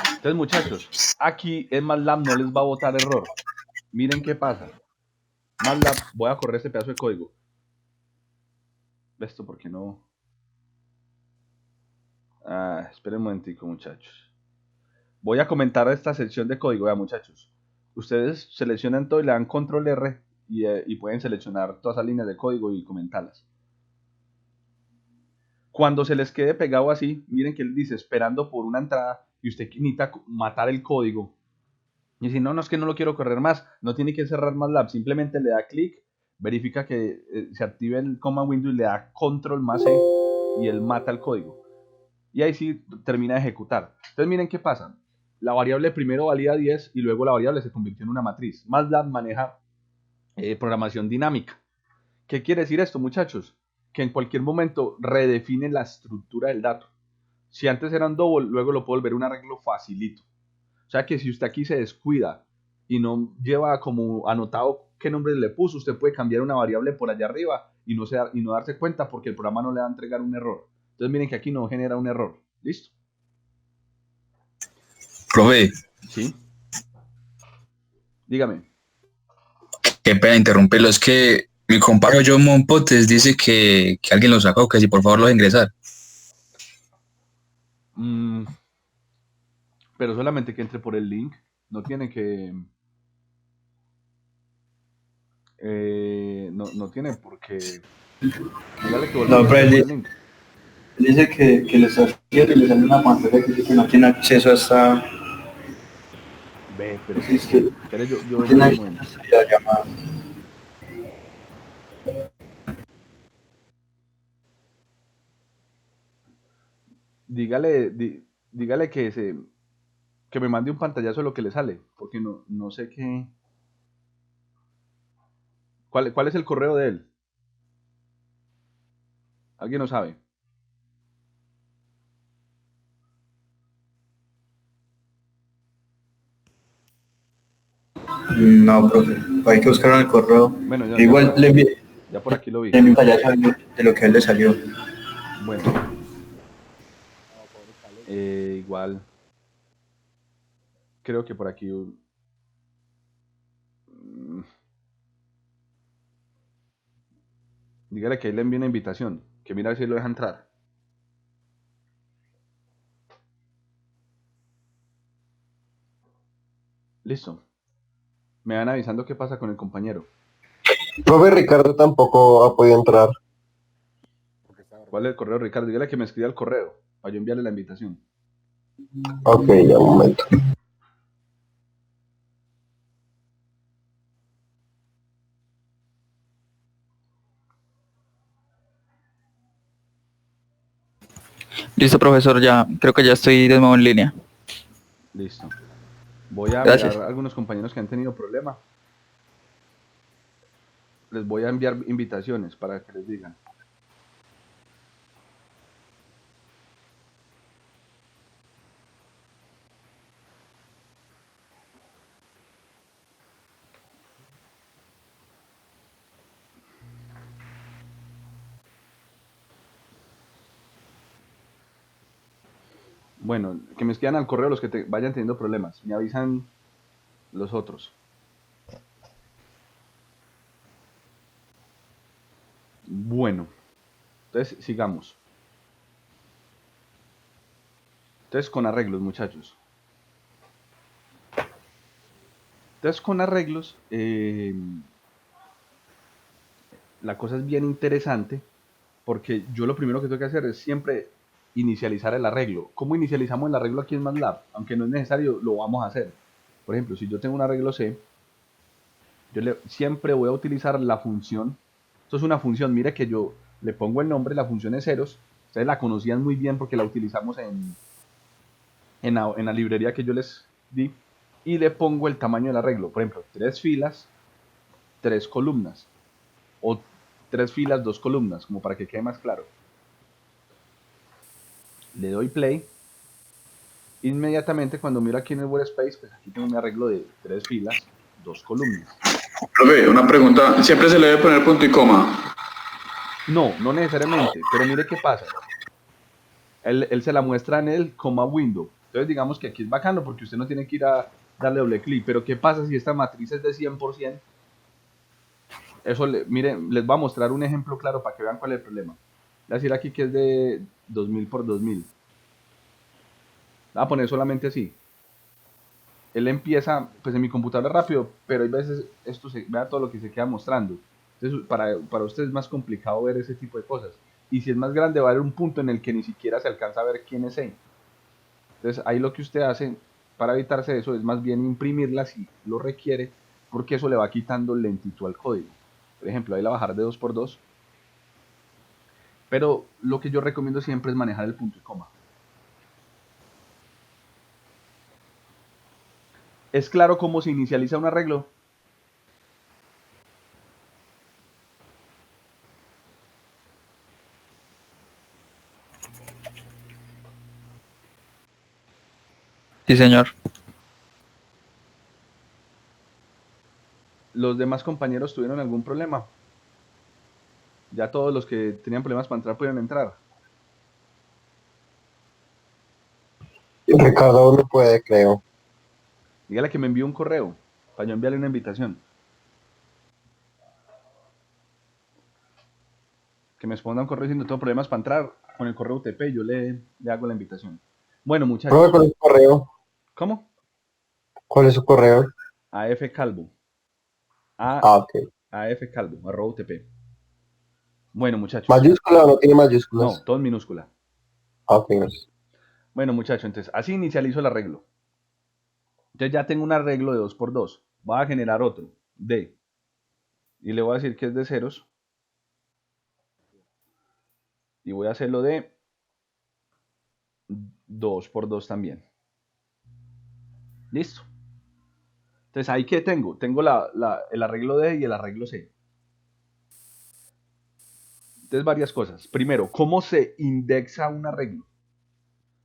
Entonces, muchachos, aquí en MATLAB no les va a botar error. Miren qué pasa. MATLAB, voy a correr este pedazo de código. Esto, ¿por qué no? Esperen un momentico, muchachos. Voy a comentar esta sección de código. Vean, muchachos. Ustedes seleccionan todo y le dan control R y pueden seleccionar todas esas líneas de código y comentarlas. Cuando se les quede pegado así, miren que él dice esperando por una entrada y usted necesita matar el código. Y si no, no es que no lo quiero correr más, no tiene que cerrar MATLAB, simplemente le da clic, verifica que se active el command window y le da control más E y él mata el código. Y ahí sí termina de ejecutar. Entonces miren qué pasa. La variable primero valía 10 y luego la variable se convirtió en una matriz. MATLAB maneja programación dinámica. ¿Qué quiere decir esto, muchachos? Que en cualquier momento redefine la estructura del dato. Si antes era un double, luego lo puedo volver un arreglo facilito. O sea que si usted aquí se descuida y no lleva como anotado qué nombre le puso, usted puede cambiar una variable por allá arriba y no darse cuenta porque el programa no le va a entregar un error. Entonces miren que aquí no genera un error. ¿Listo? Profe, Sí. Dígame. qué pena interrumpirlo. Es que mi compañero John Monpotes dice que alguien lo sacó, que si por favor lo deja ingresar. Pero solamente que entre por el link. No tiene que... no tiene por qué... Dígale que vuelva No, y pero entre él por el dice, link. él dice que le está haciendo y le sale una pantalla que dice que no tiene acceso a esta... Ve, pero Sí, es que espere, yo no vengo tiene en un acceso momento. a la llamada. Dígale, dígale que me mande un pantallazo de lo que le sale, porque no sé qué. ¿Cuál es el correo de él? ¿Alguien no sabe? No, profe, hay que buscar en el correo. Bueno, Igual le envié ya por aquí lo vi. un pantallazo de lo que a él le salió. Bueno, igual, creo que por aquí. Dígale que ahí le envíe una invitación, que mira si lo deja entrar. Listo. Me van avisando qué pasa con el compañero. Profe Ricardo tampoco ha podido entrar. ¿Cuál es el correo, Ricardo? Dígale que me escriba el correo para yo enviarle la invitación. Ok, ya un momento. Listo, profesor, ya creo que ya estoy de nuevo en línea. Listo. Voy a Gracias. mirar a algunos compañeros que han tenido problema. Les voy a enviar invitaciones para que les digan. Bueno, que me escriban al correo los que vayan teniendo problemas. Me avisan los otros. Bueno, entonces sigamos. Entonces con arreglos, muchachos. Entonces con arreglos, la cosa es bien interesante porque yo lo primero que tengo que hacer es siempre inicializar el arreglo. ¿Cómo inicializamos el arreglo aquí en MATLAB? Aunque no es necesario, lo vamos a hacer. Por ejemplo, si yo tengo un arreglo C, siempre voy a utilizar la función. Esto es una función, mire que yo le pongo el nombre, la función es ceros. Ustedes la conocían muy bien porque la utilizamos en la librería que yo les di. Y le pongo el tamaño del arreglo. Por ejemplo, 3 filas, 3 columnas. O 3 filas, 2 columnas, como para que quede más claro. Le doy play. Inmediatamente cuando miro aquí en el workspace, pues aquí tengo mi arreglo de 3 filas, 2 columnas. Profe, una pregunta, ¿siempre se le debe poner punto y coma? No, no necesariamente, pero mire qué pasa. Él se la muestra en el coma window. Entonces digamos que aquí es bacano porque usted no tiene que ir a darle doble clic, pero ¿qué pasa si esta matriz es de 100%? Eso, miren, les voy a mostrar un ejemplo claro para que vean cuál es el problema. Voy a decir aquí que es de 2000 por 2000. Voy a poner solamente así. Él empieza, pues en mi computadora rápido, pero hay veces esto vea todo lo que se queda mostrando. Entonces, para usted es más complicado ver ese tipo de cosas. Y si es más grande, va a haber un punto en el que ni siquiera se alcanza a ver quién es él. Entonces, ahí lo que usted hace para evitarse eso es más bien imprimirla si lo requiere, porque eso le va quitando lentitud al código. Por ejemplo, ahí la bajar de 2x2. Pero lo que yo recomiendo siempre es manejar el punto y coma. ¿Es claro cómo se inicializa un arreglo? Sí, señor. ¿Los demás compañeros tuvieron algún problema? Ya todos los que tenían problemas para entrar pudieron entrar. Ricardo aún no puede, creo. Dígale que me envíe un correo para yo enviarle una invitación. Que me responda un correo diciendo tengo problemas para entrar con el correo UTP y yo le hago la invitación. Bueno, Profe, muchachos. ¿cuál es su correo? ¿Cómo? ¿Cuál es su correo? AFCalvo. Ok. AFCalvo, @UTP. Bueno, muchachos. ¿Mayúscula o no tiene No, mayúsculas? todo en minúscula. Ok, gracias. Bueno, muchachos, entonces así inicializo el arreglo. Entonces ya tengo un arreglo de 2x2. Voy a generar otro, D. Y le voy a decir que es de ceros. Y voy a hacerlo de 2x2 también. Listo. Entonces ahí que tengo. Tengo el arreglo D y el arreglo C. Entonces varias cosas. Primero, ¿cómo se indexa un arreglo?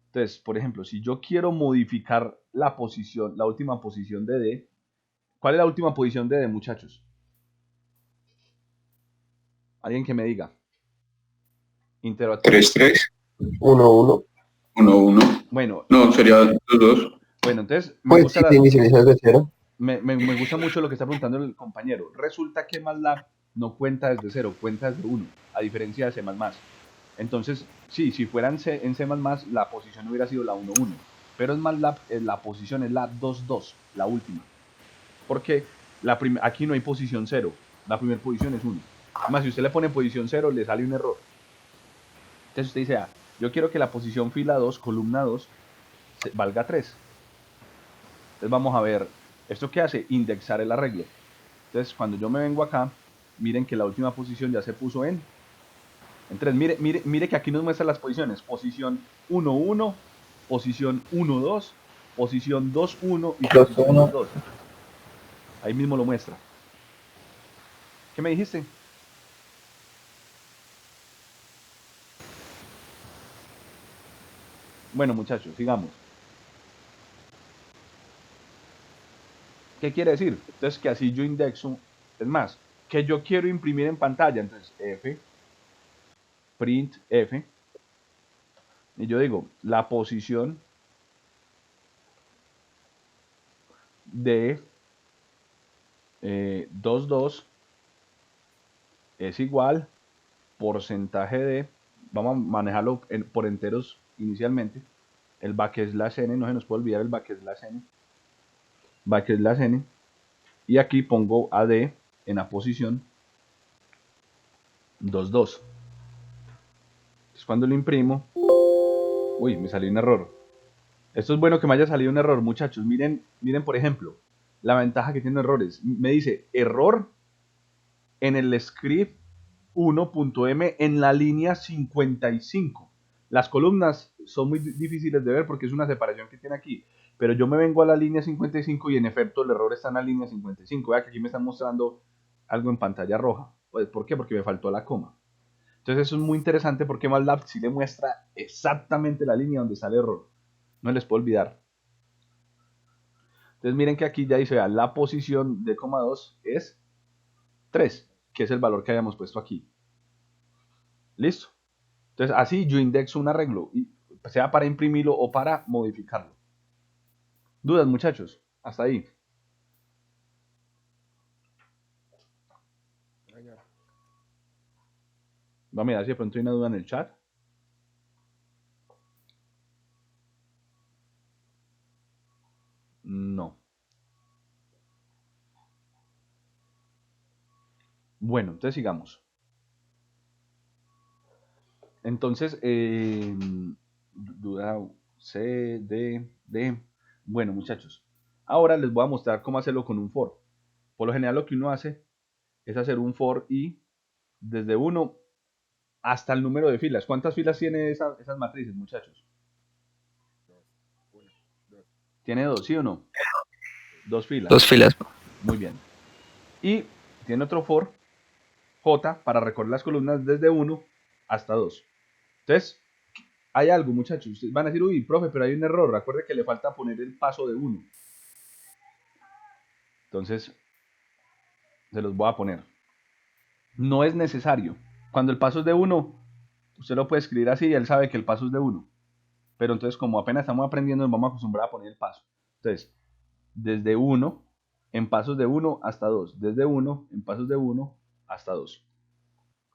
Entonces, por ejemplo, si yo quiero modificar la posición, la última posición de D, ¿cuál es la última posición de D, muchachos? Alguien que me diga. Interactivo. 3-3, 1-1. 1-1. Bueno, No, sería 2-2. bueno, entonces me Pues gusta, si te inicializas de cero. me gusta mucho lo que está preguntando el compañero. Resulta que MATLAB no cuenta desde cero, cuenta desde 1, a diferencia de C++. Entonces, sí, si fuera en C++, la posición hubiera sido la 1-1. Pero en MATLAB la posición es la 2-2, la última. Porque aquí no hay posición 0, la primera posición es 1. Además, si usted le pone posición 0, le sale un error. Entonces usted dice, yo quiero que la posición fila 2, columna 2, valga 3. Entonces vamos a ver, ¿esto qué hace? Indexar el arreglo. Entonces cuando yo me vengo acá, miren que la última posición ya se puso en 3. Mire que aquí nos muestra las posiciones. Posición 1-1, posición 1-2, posición 2-1 y posición 2-2. Ahí mismo lo muestra. ¿Qué me dijiste? Bueno, muchachos, sigamos. ¿Qué quiere decir? Entonces que así yo indexo, es más, que yo quiero imprimir en pantalla, entonces F, print F, y yo digo, la posición de 2,2 es igual porcentaje de, vamos a manejarlo por enteros inicialmente, el backslash n, no se nos puede olvidar el backslash n, y aquí pongo AD en la posición 2,2. Entonces cuando lo imprimo, uy, me salió un error. Esto es bueno que me haya salido un error, muchachos. Miren, por ejemplo, la ventaja que tiene errores. Me dice error en el script 1.m en la línea 55. Las columnas son muy difíciles de ver porque es una separación que tiene aquí. Pero yo me vengo a la línea 55 y en efecto el error está en la línea 55. Vea que aquí me están mostrando algo en pantalla roja. Pues, ¿por qué? Porque me faltó la coma. Entonces eso es muy interesante porque MATLAB sí le muestra exactamente la línea donde está el error. No les puedo olvidar. Entonces miren que aquí ya dice, la posición de coma 2 es 3, que es el valor que habíamos puesto aquí. ¿Listo? Entonces, así yo indexo un arreglo, sea para imprimirlo o para modificarlo. ¿Dudas, muchachos? Hasta ahí. Vamos a mirar si de pronto hay una duda en el chat. No. Bueno, entonces sigamos. Entonces, duda C, D, D. Bueno, muchachos, ahora les voy a mostrar cómo hacerlo con un for. Por lo general lo que uno hace es hacer un for y desde 1 hasta el número de filas. ¿Cuántas filas tiene esas matrices, muchachos? ¿Tiene 2, sí o no? 2 filas. 2 filas. Muy bien. Y tiene otro for, J, para recorrer las columnas desde 1 hasta 2. Entonces, hay algo, muchachos. Ustedes van a decir, uy, profe, pero hay un error. Recuerde que le falta poner el paso de 1. Entonces, se los voy a poner. No es necesario. Cuando el paso es de 1, usted lo puede escribir así y él sabe que el paso es de 1. Pero entonces, como apenas estamos aprendiendo, nos vamos a acostumbrar a poner el paso. Entonces, desde 1 en pasos de 1 hasta 2. Desde 1 en pasos de 1 hasta 2.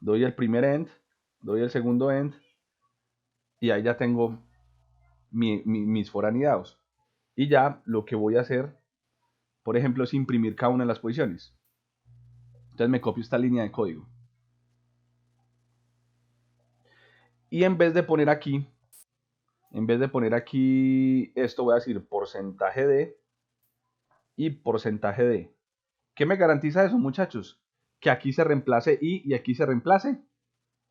Doy el primer end, doy el segundo end y ahí ya tengo mis for anidados. Y ya lo que voy a hacer, por ejemplo, es imprimir cada una de las posiciones. Entonces me copio esta línea de código. Y en vez de poner aquí esto, voy a decir porcentaje de y porcentaje de. ¿Qué me garantiza eso, muchachos? Que aquí se reemplace I y aquí se reemplace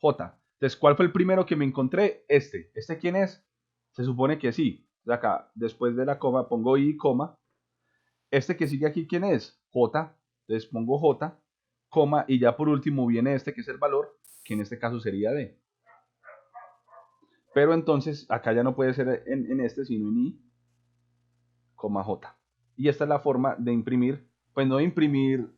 J. Entonces, ¿cuál fue el primero que me encontré? ¿Este quién es? Se supone que sí. De acá, después de la coma, pongo I, coma. Este que sigue aquí, ¿quién es? J. Entonces pongo J, coma, y ya por último viene este que es el valor, que en este caso sería D. Pero entonces, acá ya no puede ser en este, sino en I, coma J. Y esta es la forma de imprimir, pues no de imprimir.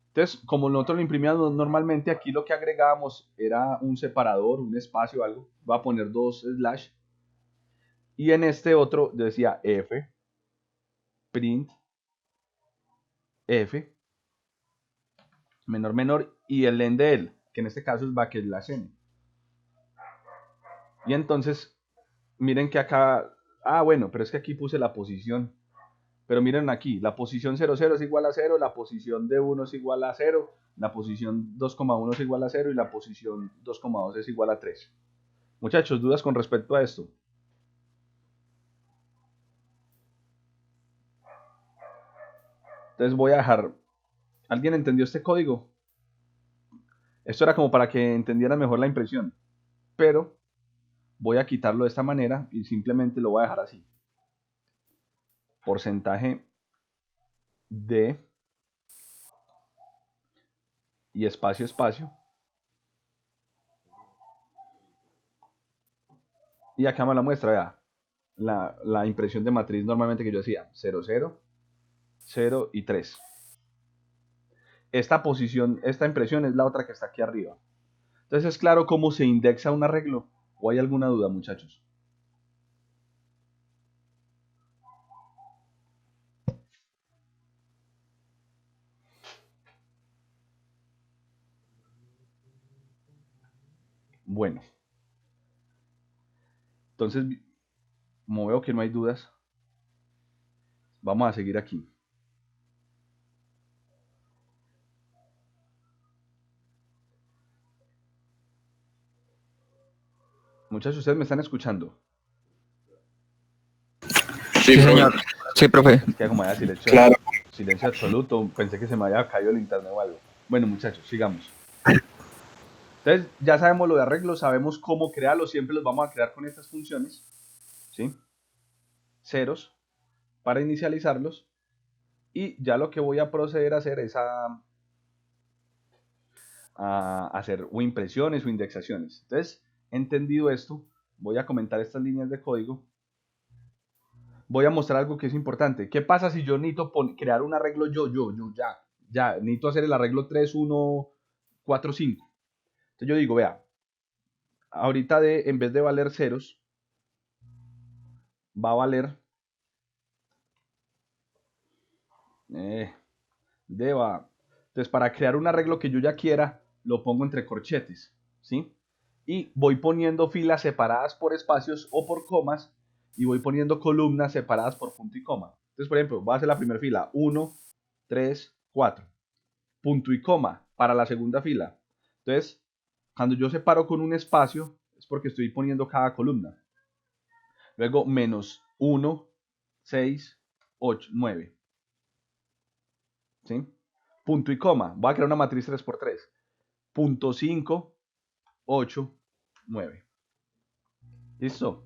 Entonces, como nosotros lo imprimíamos normalmente, aquí lo que agregábamos era un separador, un espacio, algo. Voy a poner 2 slash. Y en este otro decía F, print, F, menor, menor, y el len de él, que en este caso es backslash n. Y entonces, miren que acá, bueno, pero es que aquí puse la posición. Pero miren aquí, la posición 00 es igual a 0, la posición D1 es igual a 0, la posición 2,1 es igual a 0 y la posición 2,2 es igual a 3. Muchachos, ¿dudas con respecto a esto? Entonces voy a dejar... ¿Alguien entendió este código? Esto era como para que entendieran mejor la impresión. Pero voy a quitarlo de esta manera y simplemente lo voy a dejar así. Porcentaje de y espacio, espacio. Y acá me la muestra, vea. La impresión de matriz normalmente que yo hacía. 0, 0, 0 y 3. Esta posición, esta impresión es la otra que está aquí arriba. Entonces es claro cómo se indexa un arreglo. ¿O hay alguna duda, muchachos? Bueno. Entonces, como veo que no hay dudas, vamos a seguir aquí. Muchachos, ¿ustedes me están escuchando? Sí, señor. Sí, profe. Es que como había silencio, Claro. silencio absoluto, pensé que se me había caído el internet o algo. Bueno, muchachos, sigamos. Entonces, ya sabemos lo de arreglos, sabemos cómo crearlos, siempre los vamos a crear con estas funciones, ¿sí? Ceros para inicializarlos, y ya lo que voy a proceder a hacer es a hacer o impresiones o indexaciones. Entonces, entendido esto, voy a comentar estas líneas de código. Voy a mostrar algo que es importante. ¿Qué pasa si yo necesito crear un arreglo yo, ya? Ya, necesito hacer el arreglo 3, 1, 4, 5. Entonces yo digo, vea, ahorita D, en vez de valer ceros, va a valer, D va. Entonces, para crear un arreglo que yo ya quiera, lo pongo entre corchetes, ¿sí? Y voy poniendo filas separadas por espacios o por comas, y voy poniendo columnas separadas por punto y coma. Entonces, por ejemplo, voy a hacer la primera fila, 1, 3, 4, punto y coma para la segunda fila. Entonces, cuando yo separo con un espacio, es porque estoy poniendo cada columna. Luego, menos 1, 6, 8, 9. ¿Sí? Punto y coma. Voy a crear una matriz 3 por 3. Punto 5, 8, 9. ¿Listo?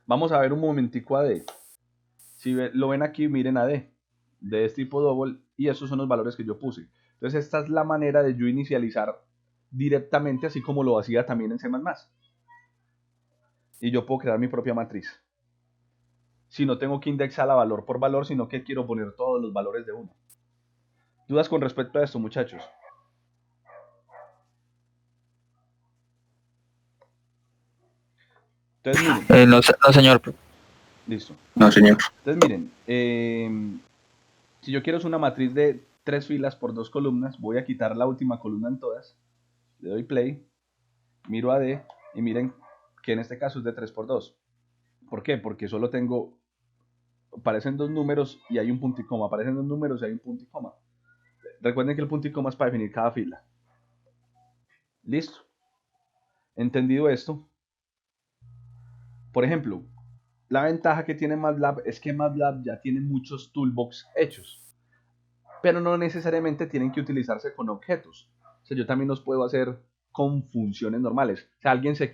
Vamos a ver un momentico a D. Si lo ven aquí, miren a D. D es tipo double y esos son los valores que yo puse. Entonces esta es la manera de yo inicializar directamente, así como lo hacía también en C++. Y yo puedo crear mi propia matriz. Si no tengo que indexarla valor por valor, sino que quiero poner todos los valores de uno. ¿Dudas con respecto a esto, muchachos? Entonces miren, No, no, señor. listo. No, señor. Entonces miren, si yo quiero es una matriz de 3 filas por 2 columnas, voy a quitar la última columna en todas, le doy play, miro a D y miren que en este caso es de 3 por 2. ¿Por qué? Porque solo tengo, aparecen dos números y hay un punto y coma, aparecen dos números y hay un punto y coma. Recuerden que el punto y coma es para definir cada fila. Listo. Entendido esto, por ejemplo, la ventaja que tiene MATLAB es que MATLAB ya tiene muchos toolbox hechos, pero no necesariamente tienen que utilizarse con objetos. O sea, yo también los puedo hacer con funciones normales. O sea, alguien se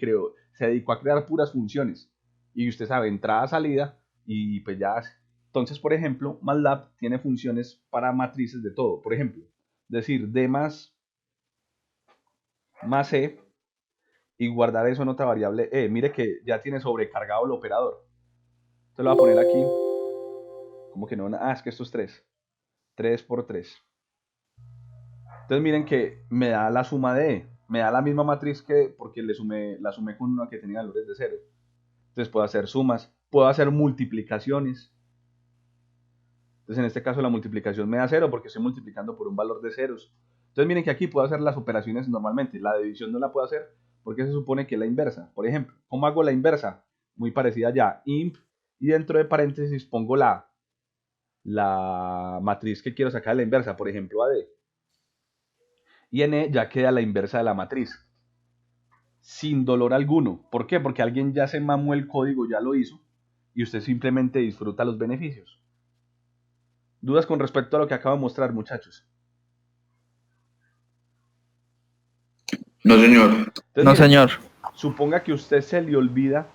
dedicó a crear puras funciones y usted sabe, entrada, salida y pues ya hace. Entonces, por ejemplo, MATLAB tiene funciones para matrices de todo. Por ejemplo, decir D más E y guardar eso en otra variable E. Mire que ya tiene sobrecargado el operador. Entonces lo voy a poner aquí. Como que no, es que esto es 3. 3 por 3. Entonces miren que me da la suma de E. Me da la misma matriz que porque la sumé con una que tenía valores de 0. Entonces puedo hacer sumas, puedo hacer multiplicaciones. Entonces en este caso la multiplicación me da 0 porque estoy multiplicando por un valor de ceros. Entonces miren que aquí puedo hacer las operaciones normalmente. La división no la puedo hacer porque se supone que es la inversa. Por ejemplo, ¿cómo hago la inversa? Muy parecida ya. Imp y dentro de paréntesis pongo la matriz que quiero sacar de la inversa. Por ejemplo, AD. Y en E ya queda la inversa de la matriz. Sin dolor alguno. ¿Por qué? Porque alguien ya se mamó el código, ya lo hizo, y usted simplemente disfruta los beneficios. ¿Dudas con respecto a lo que acabo de mostrar, muchachos? No, señor. Entonces, No, miren, señor. suponga que a usted se le olvida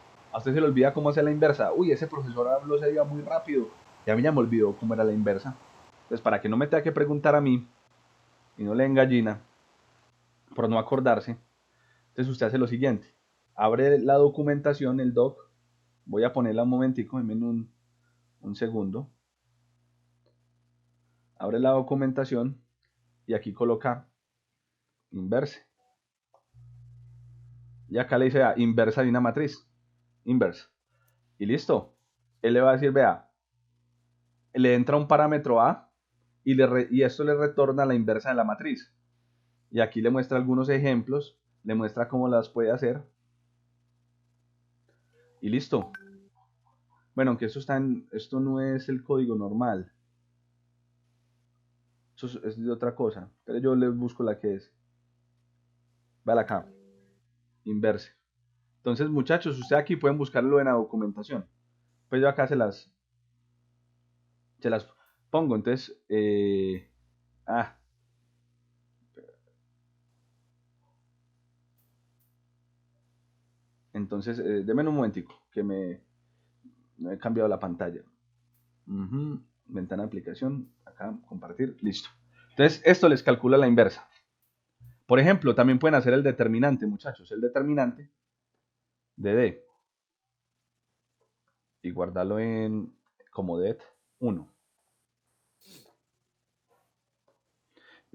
cómo hacer la inversa. Uy, ese profesor habló ese día muy rápido. Y a mí ya me olvidó cómo era la inversa. Entonces, para que no me tenga que preguntar a mí y no le den gallina por no acordarse, entonces usted hace lo siguiente. Abre la documentación, el doc. Voy a ponerla un momentico, en un segundo. Abre la documentación y aquí coloca inverse. Y acá le dice, inversa de una matriz. Inverse. Y listo. Él le va a decir, vea, le entra un parámetro A y esto le retorna la inversa de la matriz. Y aquí le muestra algunos ejemplos, le muestra cómo las puede hacer. Y listo. Bueno, aunque esto no es el código normal. Eso es de otra cosa. Pero yo les busco la que es. Vale acá. Inverse. Entonces, muchachos, ustedes aquí pueden buscarlo en la documentación. Pues yo acá se las pongo. Entonces, entonces, denme un momentico, que no he cambiado la pantalla. Ventana de aplicación, acá, compartir, listo. Entonces, esto les calcula la inversa. Por ejemplo, también pueden hacer el determinante, muchachos, el determinante de D. Y guardarlo como det 1.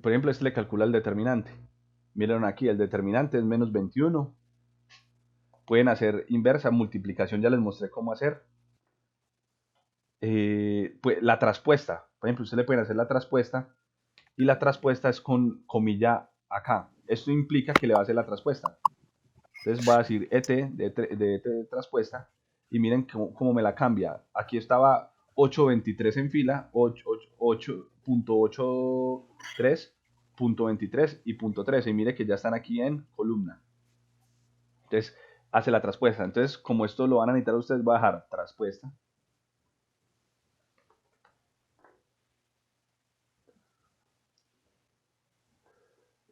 por ejemplo, este le calcula el determinante. Miren aquí, el determinante es menos 21. Pueden hacer inversa, multiplicación, ya les mostré cómo hacer. Pues, la traspuesta, por ejemplo, ustedes le pueden hacer la traspuesta y la traspuesta es con comilla acá. Esto implica que le va a hacer la traspuesta. Entonces voy a decir ET de traspuesta y miren cómo me la cambia. Aquí estaba 8.23 en fila, 8.83, punto 23 y punto 13. Y mire que ya están aquí en columna. Entonces hace la traspuesta. Entonces, como esto lo van a necesitar ustedes, voy a dejar traspuesta.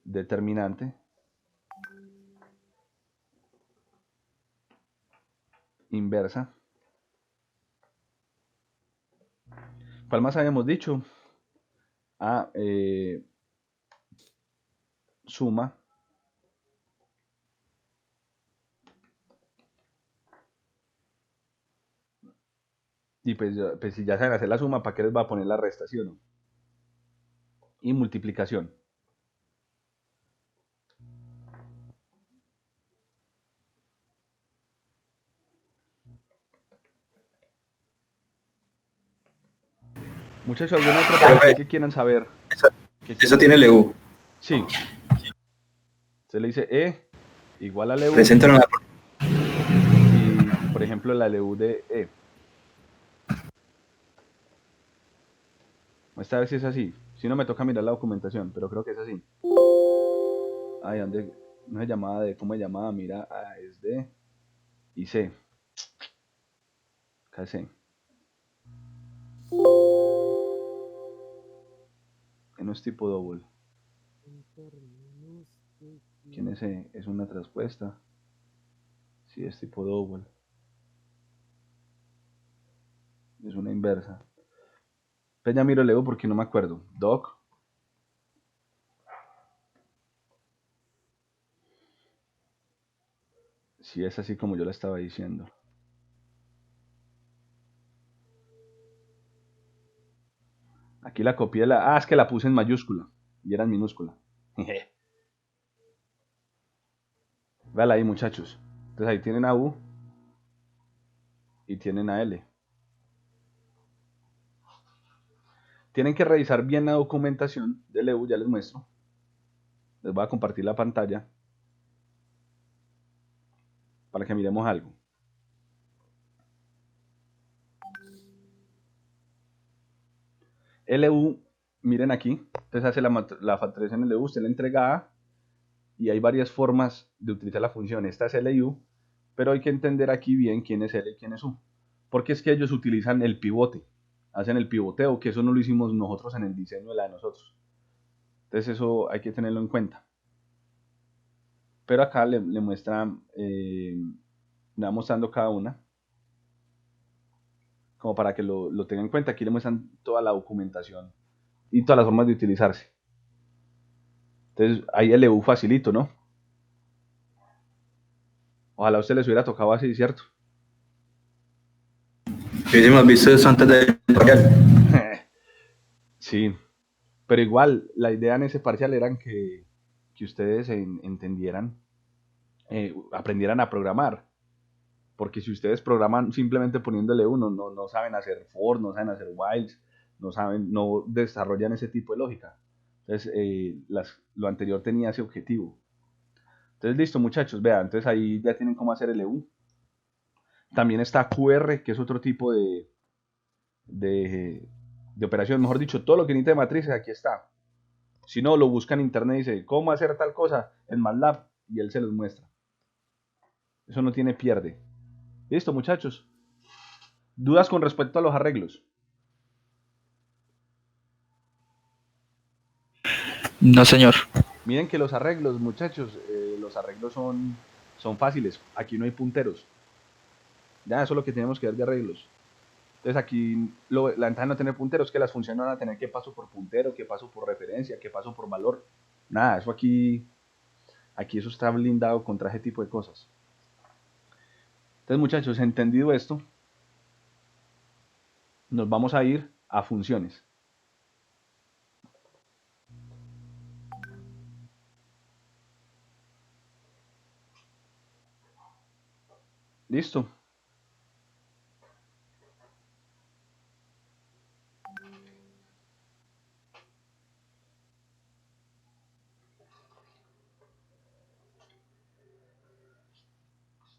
Determinante. Inversa. ¿Cuál más habíamos dicho? Suma. Y pues si ya saben hacer la suma, ¿para qué les va a poner la resta, sí o no? Y multiplicación. Muchachos, ¿alguna otra pregunta que quieran saber? Eso tiene LU. Sí. Se le dice E igual a LU. Preséntanos la... Y, por ejemplo, la LU de E. Esta vez sí es así. Si no, me toca mirar la documentación, pero creo que es así. Ay, ¿dónde? No se llamaba de, ¿cómo se llamaba? Mira, es de y C. Acá es C. Que no es tipo double. ¿Quién es C? Es una traspuesta. Sí, es tipo double. Es una inversa. Pues ya miro Leo porque no me acuerdo. Doc. Sí, es así como yo la estaba diciendo. Aquí la copié. Es que la puse en mayúscula. Y era en minúscula. Véala ahí, muchachos. Entonces ahí tienen a U. Y tienen a L. Tienen que revisar bien la documentación de LU, ya les muestro. Les voy a compartir la pantalla para que miremos algo. LU, miren aquí, entonces hace la factorización en LU, usted le entrega A y hay varias formas de utilizar la función. Esta es LU, pero hay que entender aquí bien quién es L y quién es U. Porque es que ellos utilizan el pivote, hacen el pivoteo, que eso no lo hicimos nosotros en el diseño de la de nosotros. Entonces eso hay que tenerlo en cuenta. Pero acá le muestra, le va mostrando cada una, como para que lo tengan en cuenta. Aquí le muestran toda la documentación y todas las formas de utilizarse. Entonces ahí el LU facilito, ¿no? Ojalá a usted les hubiera tocado así, ¿cierto? Hubiésemos visto eso antes de parcial. Sí, pero igual la idea en ese parcial era que ustedes entendieran, aprendieran a programar. Porque si ustedes programan simplemente poniéndole uno, no saben hacer for, no saben hacer whiles, no desarrollan ese tipo de lógica. Entonces, lo anterior tenía ese objetivo. Entonces, listo, muchachos, vean, entonces ahí ya tienen cómo hacer LU. También está QR, que es otro tipo de operación. Mejor dicho, todo lo que necesita de matrices, aquí está. Si no, lo buscan en internet y dice, ¿cómo hacer tal cosa? En MATLAB, y él se los muestra. Eso no tiene pierde. Listo, muchachos. ¿Dudas con respecto a los arreglos? No, señor. Miren que los arreglos, muchachos, los arreglos son fáciles. Aquí no hay punteros. Ya, eso es lo que tenemos que ver de arreglos. Entonces aquí la ventaja de no tener punteros es que las funciones no van a tener qué paso por puntero, qué paso por referencia, qué paso por valor. Nada, eso aquí eso está blindado contra ese tipo de cosas. Entonces, muchachos, entendido esto, nos vamos a ir a funciones. Listo.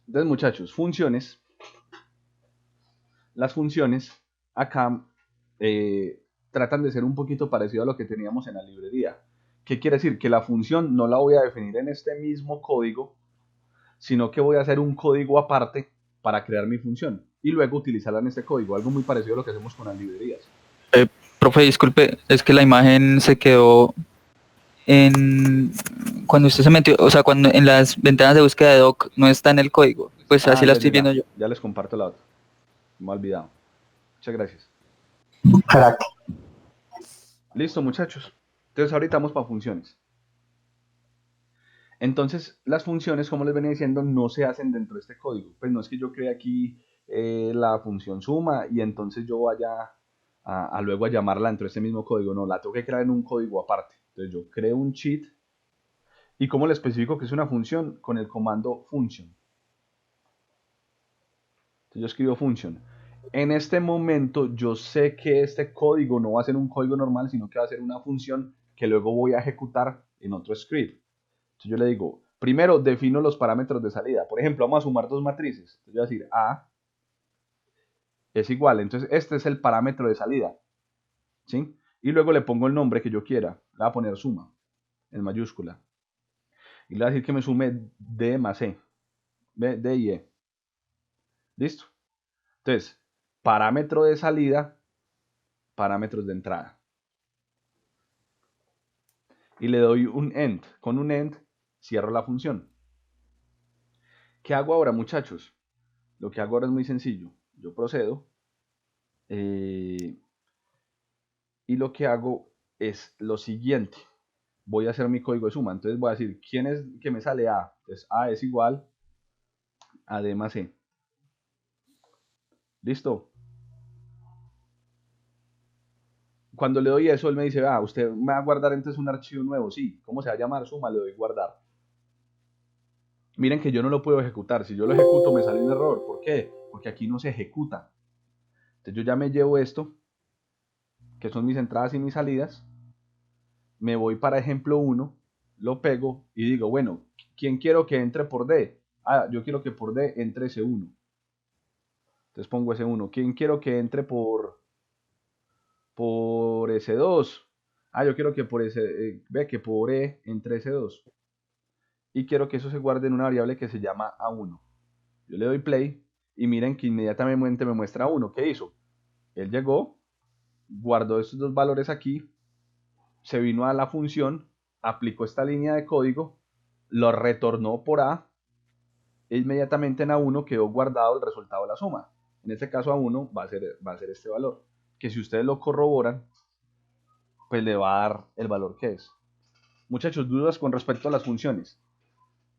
Entonces, muchachos, funciones. Las funciones acá tratan de ser un poquito parecido a lo que teníamos en la librería. ¿Qué quiere decir? Que la función no la voy a definir en este mismo código, sino que voy a hacer un código aparte para crear mi función y luego utilizarla en este código. Algo muy parecido a lo que hacemos con las librerías. Profe, disculpe, es que la imagen se quedó en... Cuando usted se metió, o sea, cuando en las ventanas de búsqueda de doc no está en el código. Pues así la estoy viendo yo. Ya les comparto la otra. Me he olvidado. Muchas gracias. Crack. Listo, muchachos. Entonces ahorita vamos para funciones. Entonces, las funciones, como les venía diciendo, no se hacen dentro de este código. Pues no es que yo cree aquí la función suma y entonces yo vaya a luego a llamarla dentro de este mismo código. No, la tengo que crear en un código aparte. Entonces yo creo un cheat. ¿Y cómo le especifico que es una función? Con el comando function. Entonces yo escribo function. En este momento yo sé que este código no va a ser un código normal, sino que va a ser una función que luego voy a ejecutar en otro script. Entonces yo le digo, primero defino los parámetros de salida. Por ejemplo, vamos a sumar dos matrices. Entonces yo voy a decir A es igual. Entonces este es el parámetro de salida. ¿Sí? Y luego le pongo el nombre que yo quiera. Le voy a poner suma en mayúscula. Y le voy a decir que me sume D más E. D y E. ¿Listo? Entonces, parámetro de salida, parámetros de entrada. Y le doy un end. Con un end cierro la función. ¿Qué hago ahora, muchachos? Lo que hago ahora es muy sencillo. Yo procedo y lo que hago es lo siguiente. Voy a hacer mi código de suma. Entonces voy a decir, ¿quién es que me sale A? Entonces A es igual a D más E. ¿Listo? Cuando le doy eso, él me dice, usted me va a guardar entonces un archivo nuevo. Sí, ¿cómo se va a llamar? Suma, le doy guardar. Miren que yo no lo puedo ejecutar. Si yo lo ejecuto me sale un error. ¿Por qué? Porque aquí no se ejecuta. Entonces yo ya me llevo esto, que son mis entradas y mis salidas. Me voy para ejemplo 1, lo pego y digo, bueno, ¿quién quiero que entre por D? Yo quiero que por D entre S1. Entonces pongo S1. ¿Quién quiero que entre por S2? Yo quiero que por que por E entre S2. Y quiero que eso se guarde en una variable que se llama A1. Yo le doy play y miren que inmediatamente me muestra A1. ¿Qué hizo? Él llegó, guardó estos dos valores aquí, se vino a la función, aplicó esta línea de código, lo retornó por A, e inmediatamente en A1 quedó guardado el resultado de la suma. En este caso A1 va a ser este valor, que si ustedes lo corroboran, pues le va a dar el valor que es. Muchachos, dudas con respecto a las funciones.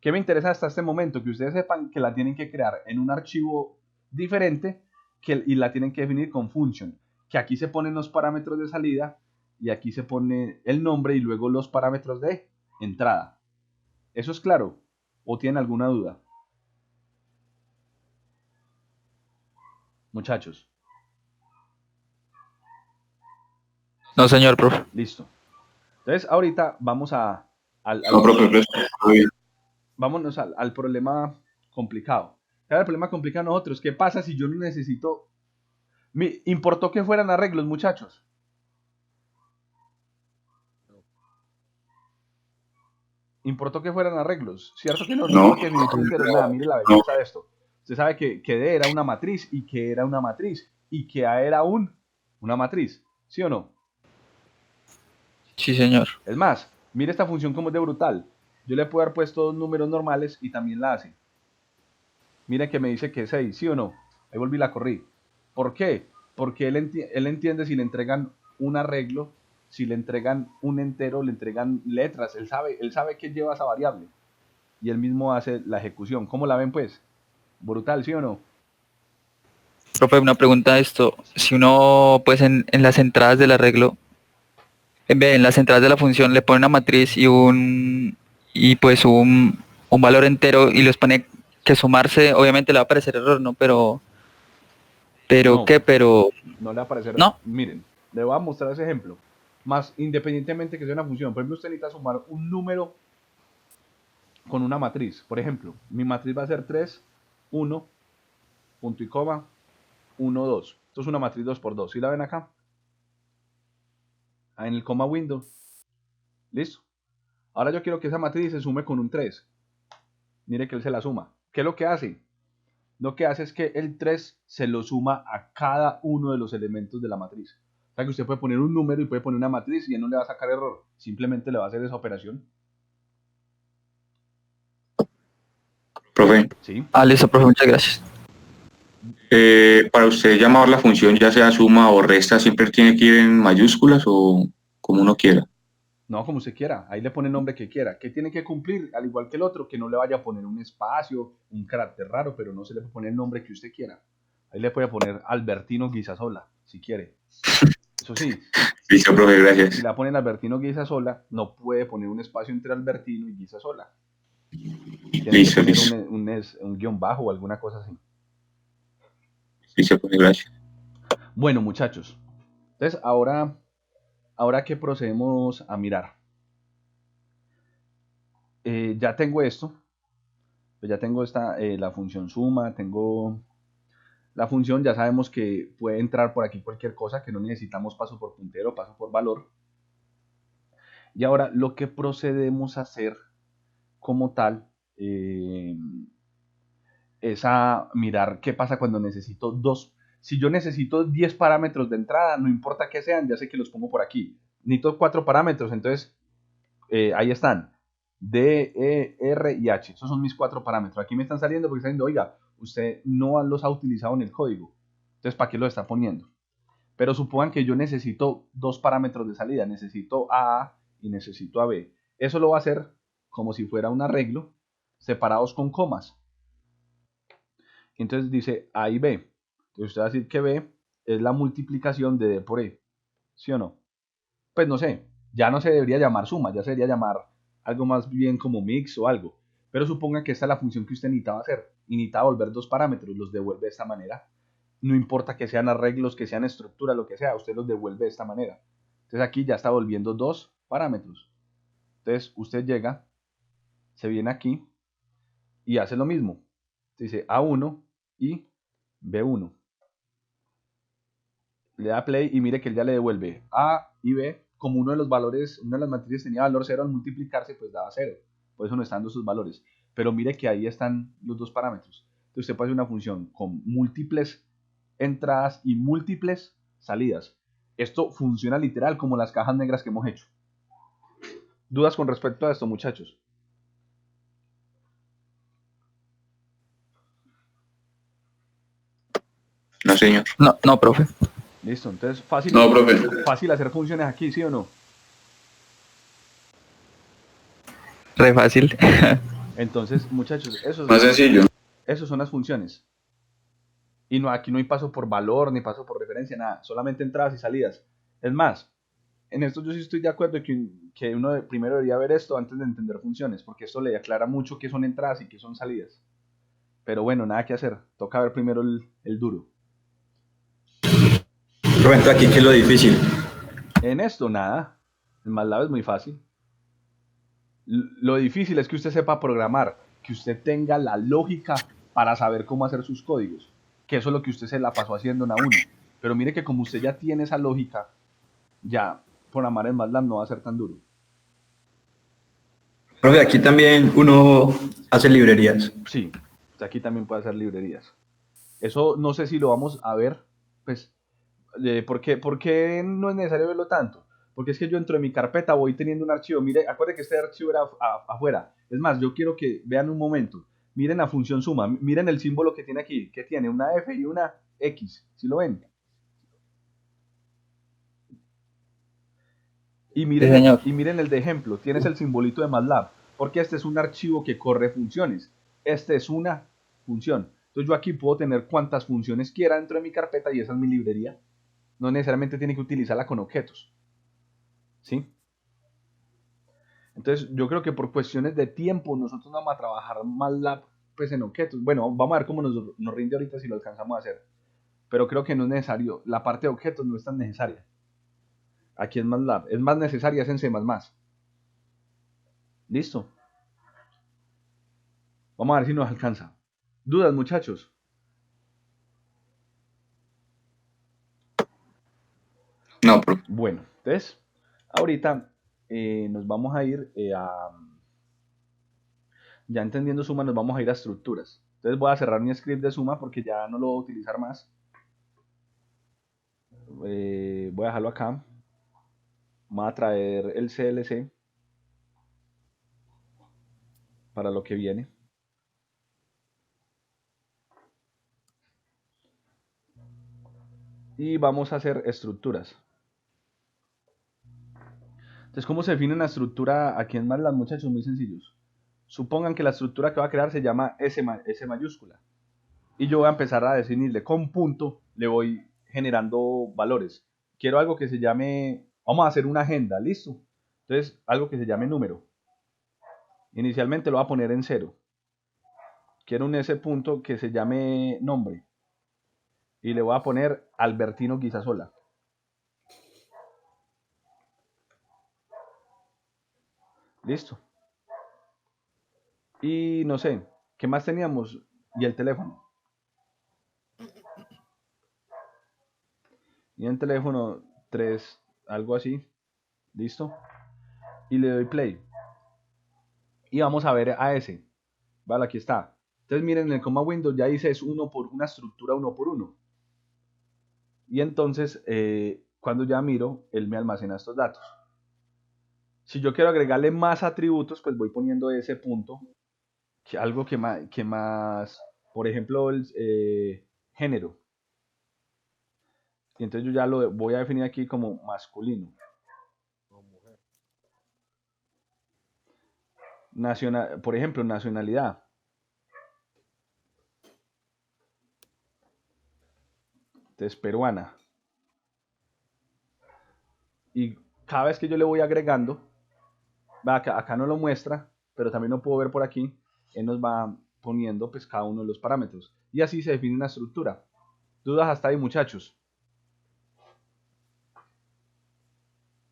¿Qué me interesa hasta este momento? Que ustedes sepan que la tienen que crear en un archivo diferente y la tienen que definir con function. Que aquí se ponen los parámetros de salida y aquí se pone el nombre y luego los parámetros de entrada. ¿Eso es claro? ¿O tienen alguna duda? Muchachos. No, señor, profe. Listo. Entonces, ahorita vamos No, profe, vámonos al problema complicado. El problema complicado nosotros, ¿qué pasa si yo no necesito? Me importó que fueran arreglos, muchachos. Importó que fueran arreglos. ¿Cierto que no? No. Porque pero nada, mire la belleza de esto. Usted sabe que D era una matriz y que era una matriz y que A era una matriz. ¿Sí o no? Sí, señor. Es más, mire esta función como es de brutal. Yo le puedo haber puesto dos números normales y también la hace. Miren que me dice que es 6, ¿sí o no? Ahí volví y la corrí. ¿Por qué? Porque él entiende si le entregan un arreglo, si le entregan un entero, le entregan letras. Él sabe que lleva esa variable. Y él mismo hace la ejecución. ¿Cómo la ven pues? Brutal, ¿sí o no? Profe, una pregunta de esto. Si uno, pues en las entradas del arreglo, en las entradas de la función le pone una matriz y pues un valor entero y los pone que sumarse, obviamente le va a aparecer error, ¿no? Pero No. ¿qué? Pero No le va a aparecer. no. Miren, le voy a mostrar ese ejemplo. Más independientemente que sea una función. Por ejemplo, usted necesita sumar un número con una matriz. Por ejemplo, mi matriz va a ser 3, 1, punto y coma, 1, 2. Esto es una matriz 2 por 2. ¿Sí la ven acá? En el coma window. ¿Listo? Ahora yo quiero que esa matriz se sume con un 3. Mire que él se la suma. ¿Qué es lo que hace? Lo que hace es que el 3 se lo suma a cada uno de los elementos de la matriz. O sea que usted puede poner un número y puede poner una matriz y él no le va a sacar error. Simplemente le va a hacer esa operación. Profe, ¿Sí? Listo, profe, muchas gracias. para usted llamar la función, ya sea suma o resta, ¿siempre tiene que ir en mayúsculas o como uno quiera? No, como usted quiera. Ahí le pone el nombre que quiera. ¿Qué tiene que cumplir? Al igual que el otro, que no le vaya a poner un espacio, un carácter raro, pero no se le puede poner el nombre que usted quiera. Ahí le puede poner Albertino Guisasola, si quiere. Eso sí, Listo, profe, si gracias. la ponen Albertino Guisasola, no puede poner un espacio entre Albertino y Guisasola. Tiene Listo, que listo. poner un guión bajo o alguna cosa así. Listo, profe, gracias. Bueno, muchachos. Entonces, ahora que procedemos a mirar. Ya tengo esto. Pues ya tengo la función suma, tengo la función, ya sabemos que puede entrar por aquí cualquier cosa, que no necesitamos paso por puntero, paso por valor. Y ahora lo que procedemos a hacer como tal es a mirar qué pasa cuando necesito dos. Si yo necesito 10 parámetros de entrada, no importa qué sean, ya sé que los pongo por aquí. Necesito 4 parámetros, entonces ahí están. D, E, R y H. Esos son mis 4 parámetros. Aquí me están saliendo porque están diciendo, oiga, usted no los ha utilizado en el código. Entonces, ¿para qué los está poniendo? Pero supongan que yo necesito 2 parámetros de salida. Necesito A y necesito a B. Eso lo va a hacer como si fuera un arreglo, separados con comas. Entonces dice A y B. Entonces usted va a decir que B es la multiplicación de D por E. ¿Sí o no? Pues no sé. Ya no se debería llamar suma. Ya se debería llamar algo más bien como mix o algo. Pero suponga que esta es la función que usted necesitaba hacer. Y necesitaba volver 2 parámetros. Los devuelve de esta manera. No importa que sean arreglos, que sean estructuras, lo que sea. Usted los devuelve de esta manera. Entonces aquí ya está volviendo 2 parámetros. Entonces usted llega, se viene aquí y hace lo mismo. Dice A1 y B1. Le da play y mire que él ya le devuelve A y B. Como uno de los valores, una de las matrices tenía valor 0, al multiplicarse pues daba 0. Por eso no están dando sus valores. Pero mire que ahí están los 2 parámetros. Entonces usted puede hacer una función con múltiples entradas y múltiples salidas. Esto funciona literal como las cajas negras que hemos hecho. ¿Dudas con respecto a esto, muchachos? No, señor. No, profe. Listo, entonces fácil, No, profe. fácil hacer funciones aquí, ¿sí o no? Re fácil. Entonces, muchachos, Más sencillo. esos son las funciones. Y no, aquí no hay paso por valor, ni paso por referencia, nada. Solamente entradas y salidas. Es más, en esto yo sí estoy de acuerdo que uno primero debería ver esto antes de entender funciones, porque esto le aclara mucho qué son entradas y qué son salidas. Pero bueno, nada que hacer. Toca ver primero el duro. Profe, entonces aquí, ¿qué es lo difícil? En esto, nada. En MATLAB es muy fácil. Lo difícil es que usted sepa programar, que usted tenga la lógica para saber cómo hacer sus códigos. Que eso es lo que usted se la pasó haciendo en A1. Pero mire que como usted ya tiene esa lógica, ya programar en MATLAB no va a ser tan duro. Profe, aquí también uno hace librerías. Sí, aquí también puede hacer librerías. Eso no sé si lo vamos a ver, pues, ¿por qué no es necesario verlo tanto? Porque es que yo entro en mi carpeta, voy teniendo un archivo. Mire, acuérdense que este archivo era afuera. Es más, yo quiero que vean un momento. Miren la función suma. Miren el símbolo que tiene aquí. Que tiene una F y una X. ¿Sí lo ven? Y miren, Sí, señor. y miren el de ejemplo. Tienes el simbolito de MATLAB. Porque este es un archivo que corre funciones. Este es una función. Entonces yo aquí puedo tener cuantas funciones quiera dentro de mi carpeta y esa es mi librería. No necesariamente tiene que utilizarla con objetos. ¿Sí? Entonces yo creo que por cuestiones de tiempo nosotros no vamos a trabajar MATLAB pues en objetos. Bueno, vamos a ver cómo nos rinde ahorita si lo alcanzamos a hacer. Pero creo que no es necesario. La parte de objetos no es tan necesaria. Aquí es MATLAB. Es más necesaria, es en C++. Listo. Vamos a ver si nos alcanza. ¿Dudas, muchachos? No, profe. Bueno, entonces, ahorita nos vamos a ir ya entendiendo suma, nos vamos a ir a estructuras. Entonces voy a cerrar mi script de suma porque ya no lo voy a utilizar más. Voy a dejarlo acá. Voy a traer el CLC para lo que viene. Y vamos a hacer estructuras. Entonces, ¿cómo se define una estructura aquí en MATLAB, muchachos? Muy sencillos. Supongan que la estructura que va a crear se llama S mayúscula. Y yo voy a empezar a definirle con punto, le voy generando valores. Quiero algo que se llame, vamos a hacer una agenda, ¿listo? Entonces, algo que se llame número. Inicialmente lo voy a poner en 0. Quiero un S punto que se llame nombre. Y le voy a poner Albertino Guisasola. Listo. Y no sé, ¿qué más teníamos? Y el teléfono. Y el teléfono 3, algo así. Listo. Y le doy play. Y vamos a ver a ese. Vale, aquí está. Entonces miren, en el coma Windows ya dice es una estructura 1 por 1. Y entonces, cuando ya miro, él me almacena estos datos. Si yo quiero agregarle más atributos, pues voy poniendo ese punto. Algo que más, por ejemplo, el género. Y entonces yo ya lo voy a definir aquí como masculino. Por ejemplo, nacionalidad. Entonces, peruana. Y cada vez que yo le voy agregando, acá no lo muestra, pero también lo puedo ver por aquí. Él nos va poniendo pues cada uno de los parámetros. Y así se define una estructura. ¿Dudas hasta ahí, muchachos?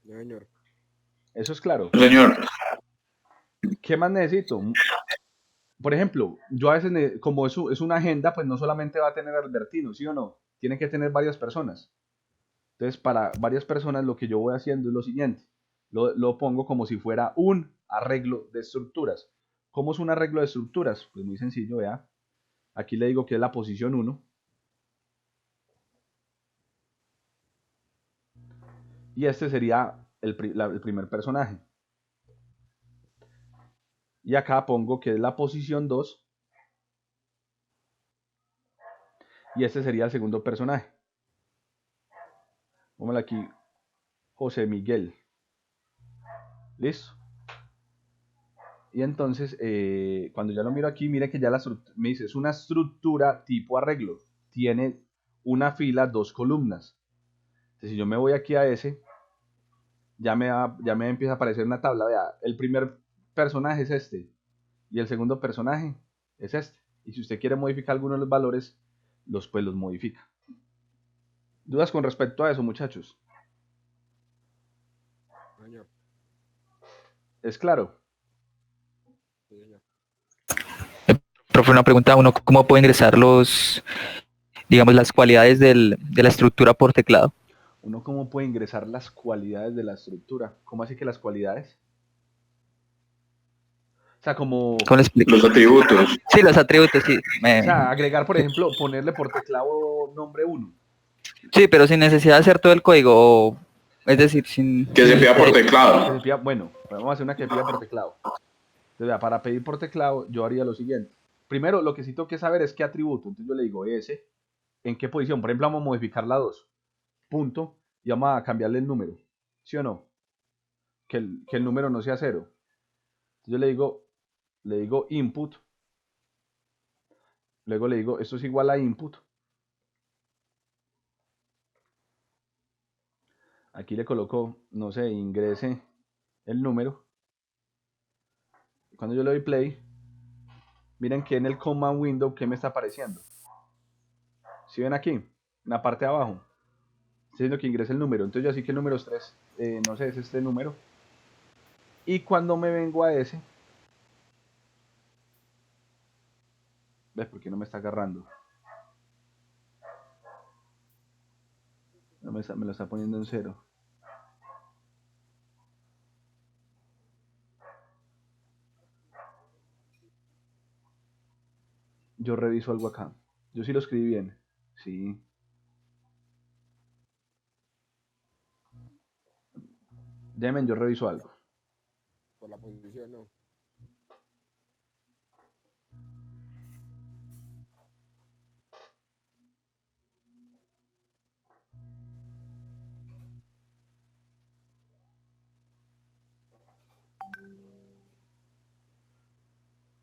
Señor. Eso es claro. Señor, ¿Qué más necesito? Por ejemplo, yo a veces, como eso es una agenda, pues no solamente va a tener Albertino, ¿sí o no? Tiene que tener varias personas. Entonces, para varias personas lo que yo voy haciendo es lo siguiente. Lo pongo como si fuera un arreglo de estructuras. ¿Cómo es un arreglo de estructuras? Pues muy sencillo, vea. Aquí le digo que es la posición 1. Y este sería el primer personaje. Y acá pongo que es la posición 2. Y este sería el segundo personaje. Póngale aquí José Miguel. ¿Listo? Y entonces, cuando ya lo miro aquí, mire que ya me dice, es una estructura tipo arreglo. Tiene una fila, 2 columnas. Entonces, si yo me voy aquí a ese, ya me empieza a aparecer una tabla. Vea, el primer personaje es este. Y el segundo personaje es este. Y si usted quiere modificar alguno de los valores, los modifica. ¿Dudas con respecto a eso, muchachos? ¿Es claro? Profe, una pregunta, uno, ¿cómo puede ingresar digamos, las cualidades de la estructura por teclado? Uno cómo puede ingresar las cualidades de la estructura. ¿Cómo así que las cualidades? O sea, como... ¿Cómo le explico? los atributos. Sí, los atributos, sí. O sea, agregar, por ejemplo, ponerle por teclado nombre 1. Sí, pero sin necesidad de hacer todo el código, es decir, sin... Que se pida por Que teclado. se pida, bueno, vamos a hacer una que pida por teclado. Entonces, vea, para pedir por teclado, yo haría lo siguiente. Primero, lo que sí tengo que saber es qué atributo. Entonces yo le digo S, ¿en qué posición? Por ejemplo, vamos a modificar la 2. Punto. Y vamos a cambiarle el número. ¿Sí o no? Que el número no sea 0. Entonces yo le digo input. Luego le digo, esto es igual a input. Aquí le coloco, no sé, ingrese el número. Cuando yo le doy play, miren que en el command window, ¿qué me está apareciendo? Si ven aquí, en la parte de abajo, está diciendo que ingrese el número. Entonces yo así que el número es 3, no sé, es este número. Y cuando me vengo a ese, ¿ves por qué no me está agarrando? No me lo está poniendo en 0. Yo reviso algo acá. Yo sí lo escribí bien. Sí. Déjenme, yo reviso algo. Por la posición, no.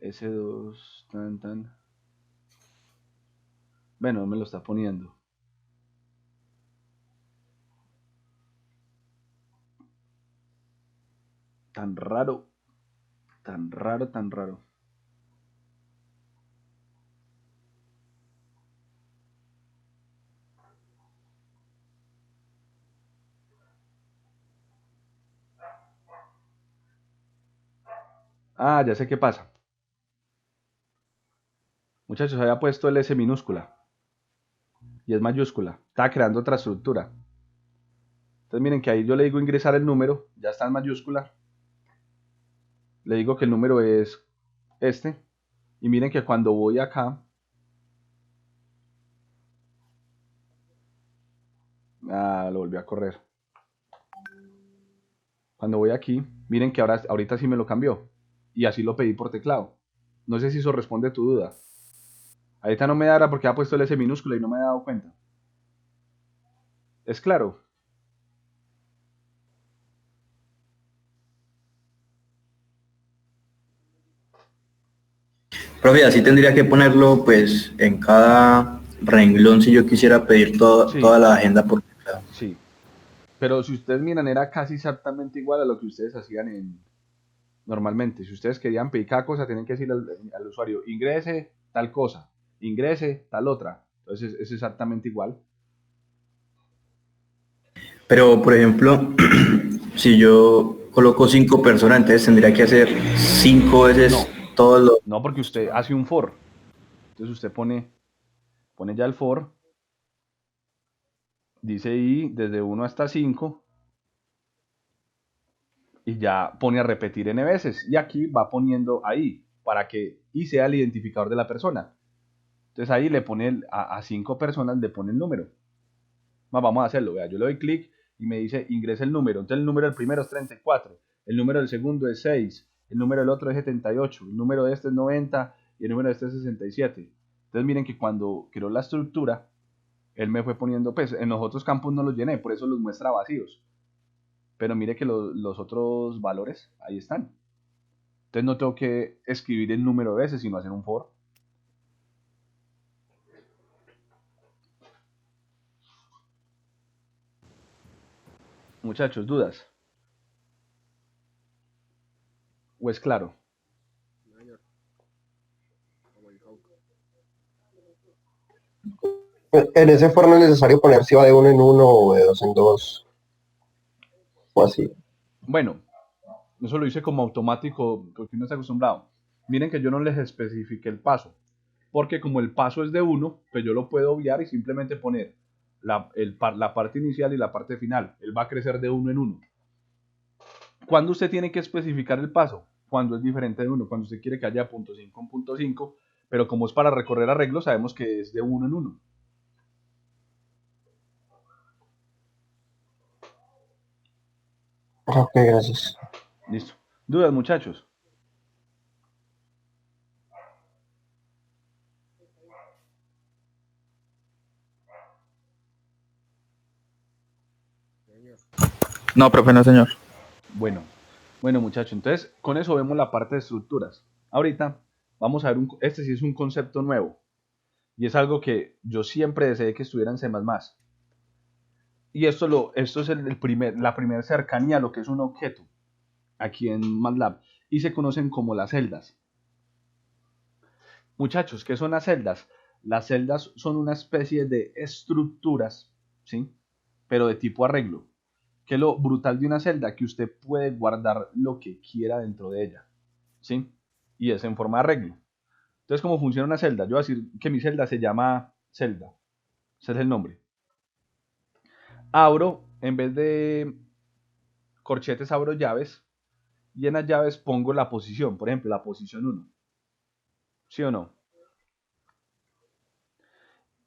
S2, tan. Bueno, me lo está poniendo. Tan raro. Tan raro, tan raro. Ah, ya sé qué pasa. Muchachos, había puesto el S minúscula. Y es mayúscula. Estaba creando otra estructura. Entonces miren que ahí yo le digo ingresar el número. Ya está en mayúscula. Le digo que el número es este. Y miren que cuando voy acá. Ah, lo volví a correr. Cuando voy aquí, miren que ahorita sí me lo cambió. Y así lo pedí por teclado. No sé si eso responde a tu duda. Ahorita no me dará porque ha puesto el S minúscula y no me he dado cuenta. ¿Es claro? Profe, así tendría que ponerlo pues en cada renglón si yo quisiera pedir Sí, toda la agenda por teclado. sí. Pero si ustedes miran, era casi exactamente igual a lo que ustedes hacían normalmente. Si ustedes querían pedir cada cosa, tienen que decirle al usuario, ingrese tal cosa, ingrese tal otra. Entonces es exactamente igual. Pero, por ejemplo, si yo coloco 5 personas, entonces tendría que hacer 5 veces No, todos los... no porque usted hace un for. Entonces usted pone ya el for, dice y desde 1 hasta 5 y ya pone a repetir n veces. Y aquí va poniendo ahí para que y sea el identificador de la persona. Entonces ahí le pone a 5 personas, le pone el número. Vamos a hacerlo, vea, yo le doy clic y me dice ingresa el número. Entonces el número del primero es 34, el número del segundo es 6, el número del otro es 78, el número de este es 90 y el número de este es 67. Entonces miren que cuando creó la estructura, él me fue poniendo, pues en los otros campos no los llené, por eso los muestra vacíos. Pero mire que los otros valores ahí están. Entonces no tengo que escribir el número de veces, sino hacer un for. Muchachos, ¿dudas? ¿O es claro? Señor. Como el Cauca. En ese forno es necesario poner si va de 1 en 1 o de 2 en 2 o así. Bueno, eso lo hice como automático porque uno está acostumbrado. Miren que yo no les especifique el paso. Porque como el paso es de 1, pues yo lo puedo obviar y simplemente poner la parte inicial y la parte final. Él va a crecer de 1 en 1. ¿Cuándo usted tiene que especificar el paso? Cuando es diferente de 1. Cuando usted quiere que haya punto 5 en punto 5. Pero como es para recorrer arreglos, sabemos que es de 1 en 1. Ok, gracias. Listo. ¿Dudas, muchachos? Señor. No, profe, no, señor. Bueno, muchachos, entonces con eso vemos la parte de estructuras. Ahorita vamos a ver, este sí es un concepto nuevo y es algo que yo siempre deseé que estuviera en C++. Y esto es la primera cercanía a lo que es un objeto aquí en MATLAB y se conocen como las celdas. Muchachos, ¿qué son las celdas? Las celdas son una especie de estructuras, ¿sí? Pero de tipo arreglo. Que lo brutal de una celda, que usted puede guardar lo que quiera dentro de ella, ¿sí? Y es en forma de arreglo. Entonces, ¿cómo funciona una celda? Yo voy a decir que mi celda se llama celda. Ese es el nombre. Abro, en vez de corchetes, abro llaves. Y en las llaves pongo la posición. Por ejemplo, la posición 1. ¿Sí o no?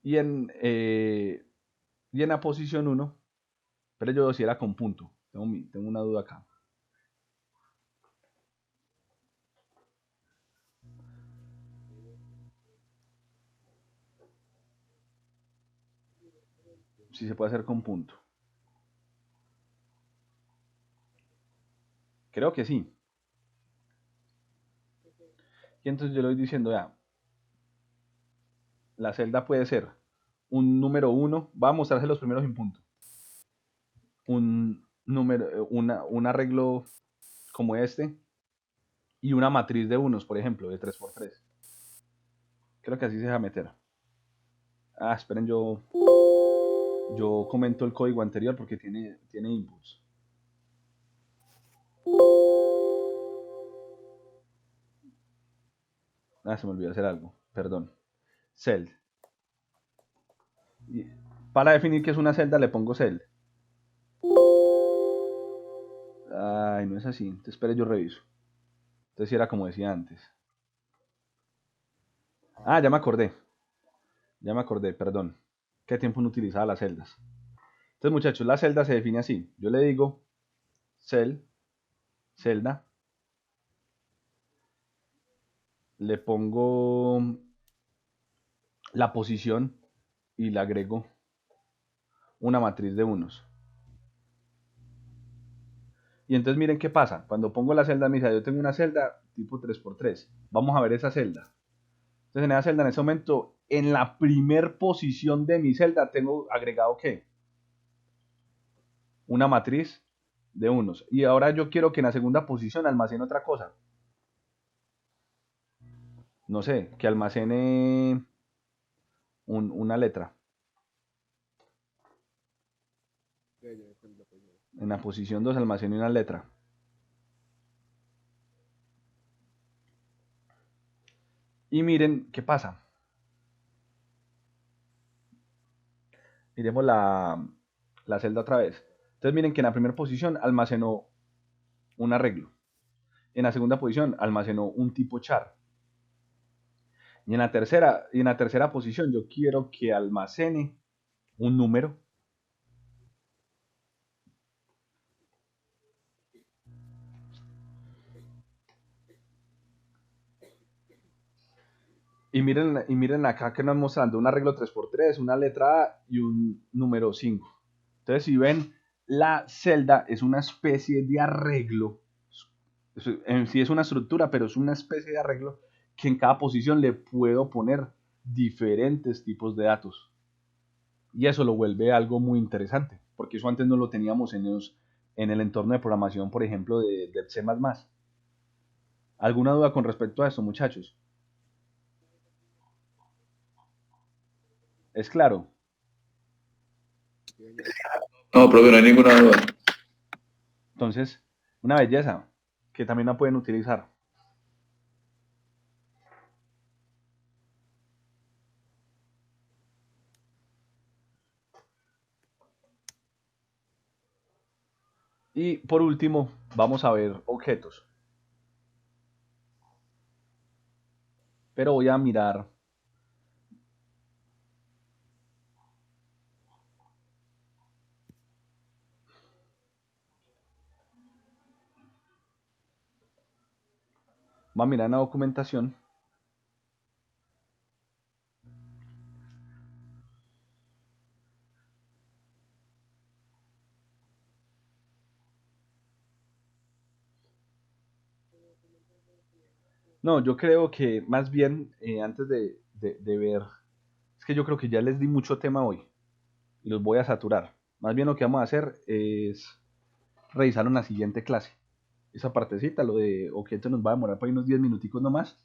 Y y en la posición 1, pero yo si era con punto. Tengo una duda acá. Si se puede hacer con punto. Creo que sí. Y entonces yo le voy diciendo, ya, la celda puede ser un número 1. Va a mostrarse los primeros en punto. Un arreglo como este. Y una matriz de unos, por ejemplo, de 3x3. Creo que así se va a meter. Ah, esperen, yo comento el código anterior porque tiene inputs. Ah, se me olvidó hacer algo. Perdón. Cell. Y para definir qué es una celda le pongo cell. Ay, no es así. Entonces, espere, yo reviso. Entonces sí era como decía antes. Ah, ya me acordé. Ya me acordé, perdón. ¿Qué tiempo no utilizaba las celdas? Entonces, muchachos, la celda se define así. Yo le digo cell, celda. Le pongo la posición y le agrego una matriz de unos. Y entonces miren qué pasa. Cuando pongo la celda, me dice, yo tengo una celda tipo 3x3. Vamos a ver esa celda. Entonces en esa celda, en ese momento, en la primer posición de mi celda, tengo agregado ¿qué? Una matriz de unos. Y ahora yo quiero que en la segunda posición almacene otra cosa. No sé, que almacene una letra. En la posición 2 almacene una letra. Y miren qué pasa. Miremos la celda otra vez. Entonces miren que en la primera posición almacenó un arreglo. En la segunda posición almacenó un tipo char. Y en la tercera posición yo quiero que almacene un número. Y miren acá que nos mostrando un arreglo 3x3, una letra A y un número 5. Entonces, si ven, la celda es una especie de arreglo. En sí es una estructura, pero es una especie de arreglo que en cada posición le puedo poner diferentes tipos de datos. Y eso lo vuelve algo muy interesante, porque eso antes no lo teníamos en el entorno de programación, por ejemplo, de C++. ¿Alguna duda con respecto a esto, muchachos? ¿Es claro? No, profe, no hay ninguna duda. Entonces, una belleza que también la pueden utilizar. Y por último, vamos a ver objetos. Pero voy a mirar. Va a mirar en la documentación. No, yo creo que más bien, antes de ver, es que yo creo que ya les di mucho tema hoy y los voy a saturar. Más bien lo que vamos a hacer es revisar en la siguiente clase. Esa partecita, lo de objetos nos va a demorar por ahí unos 10 minuticos nomás.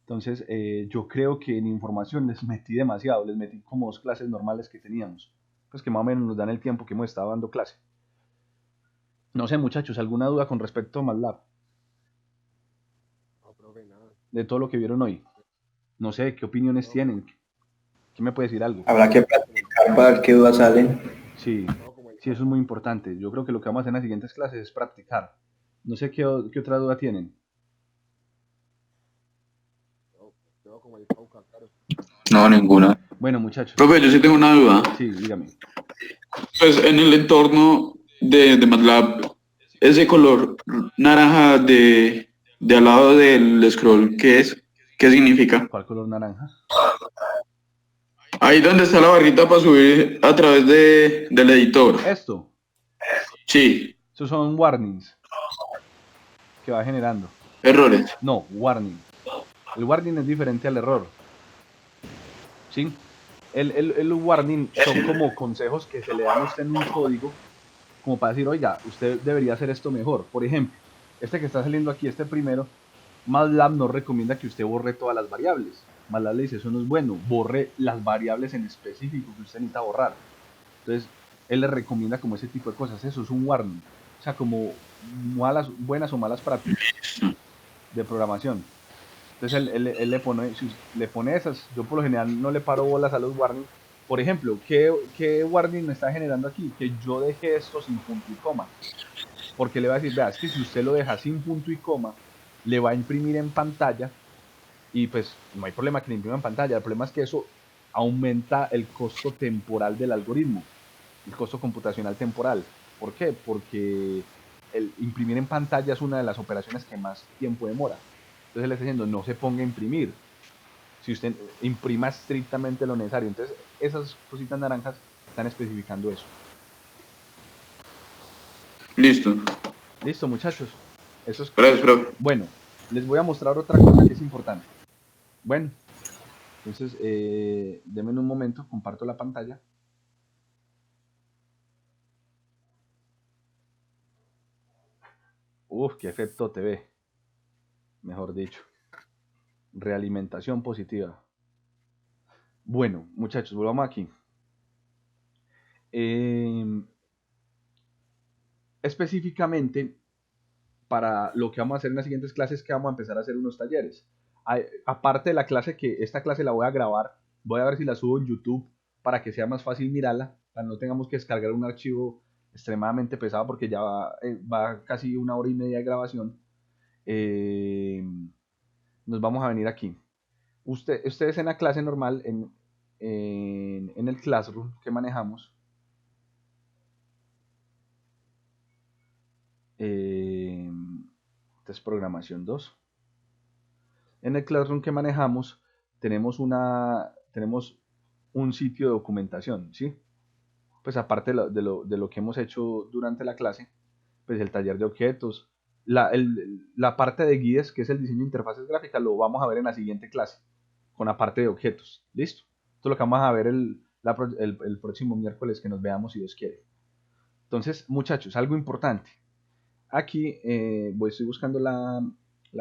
Entonces, yo creo que en información les metí demasiado, les metí como 2 clases normales que teníamos, pues que más o menos nos dan el tiempo que hemos estado dando clase. No sé, muchachos, ¿alguna duda con respecto a MATLAB? No, profe, nada. De todo lo que vieron hoy. No sé, ¿qué opiniones No, tienen? ¿Quién me puede decir algo? Habrá que practicar para ver qué dudas salen. Sí, no, como el sí, eso es muy importante. Yo creo que lo que vamos a hacer en las siguientes clases es practicar. No sé qué otra duda tienen. no, no, como el Cauca, claro. No, ninguna. Bueno, muchachos. Profe, yo sí tengo una duda. Sí, dígame. Pues en el entorno de MATLAB, ese color naranja de al lado del scroll, ¿qué es? ¿Qué significa? ¿Cuál color naranja? Ahí donde está la barrita para subir a través del editor. Esto. Sí, Esos son warnings que va generando. errores. No, warning. El warning es diferente al error. ¿Sí? El warning son como consejos que se le dan a usted en un código, como para decir, oiga, usted debería hacer esto mejor. Por ejemplo, este que está saliendo aquí, este primero, MATLAB no recomienda que usted borre todas las variables. MATLAB le dice, eso no es bueno, borre las variables en específico que usted necesita borrar. Entonces, él le recomienda como ese tipo de cosas. Eso es un warning. O sea, como buenas o malas prácticas de programación. Entonces él le pone esas. Yo por lo general no le paro bolas a los warnings. Por ejemplo, ¿qué warning me está generando aquí? Que yo deje esto sin punto y coma. Porque le va a decir, vea, es que si usted lo deja sin punto y coma, le va a imprimir en pantalla y pues no hay problema que le imprima en pantalla. El problema es que eso aumenta el costo temporal del algoritmo, el costo computacional temporal. ¿Por qué? Porque el imprimir en pantalla es una de las operaciones que más tiempo demora. Entonces le está diciendo, no se ponga a imprimir. Si usted imprima estrictamente lo necesario. Entonces, esas cositas naranjas están especificando eso. Listo. Listo, muchachos. Eso es. Gracias, profe. Bueno, les voy a mostrar otra cosa que es importante. Bueno, entonces, denme un momento, comparto la pantalla. Uf, qué efecto TV. Mejor dicho. Realimentación positiva. Bueno, muchachos, volvamos aquí. Específicamente, para lo que vamos a hacer en las siguientes clases, que vamos a empezar a hacer unos talleres. Aparte de la clase, que esta clase la voy a grabar, voy a ver si la subo en YouTube para que sea más fácil mirarla, para no tengamos que descargar un archivo extremadamente pesado porque ya va casi 1 hora y media de grabación. Nos vamos a venir aquí. Ustedes en la clase normal, en el Classroom que manejamos, entonces programación 2. En el Classroom que manejamos tenemos un sitio de documentación, ¿sí? Pues aparte de lo que hemos hecho durante la clase, pues el taller de objetos, la parte de guías, que es el diseño de interfaces gráficas, lo vamos a ver en la siguiente clase, con la parte de objetos, ¿listo? Esto es lo que vamos a ver el próximo miércoles que nos veamos, si Dios quiere. Entonces, muchachos, algo importante. Aquí estoy buscando la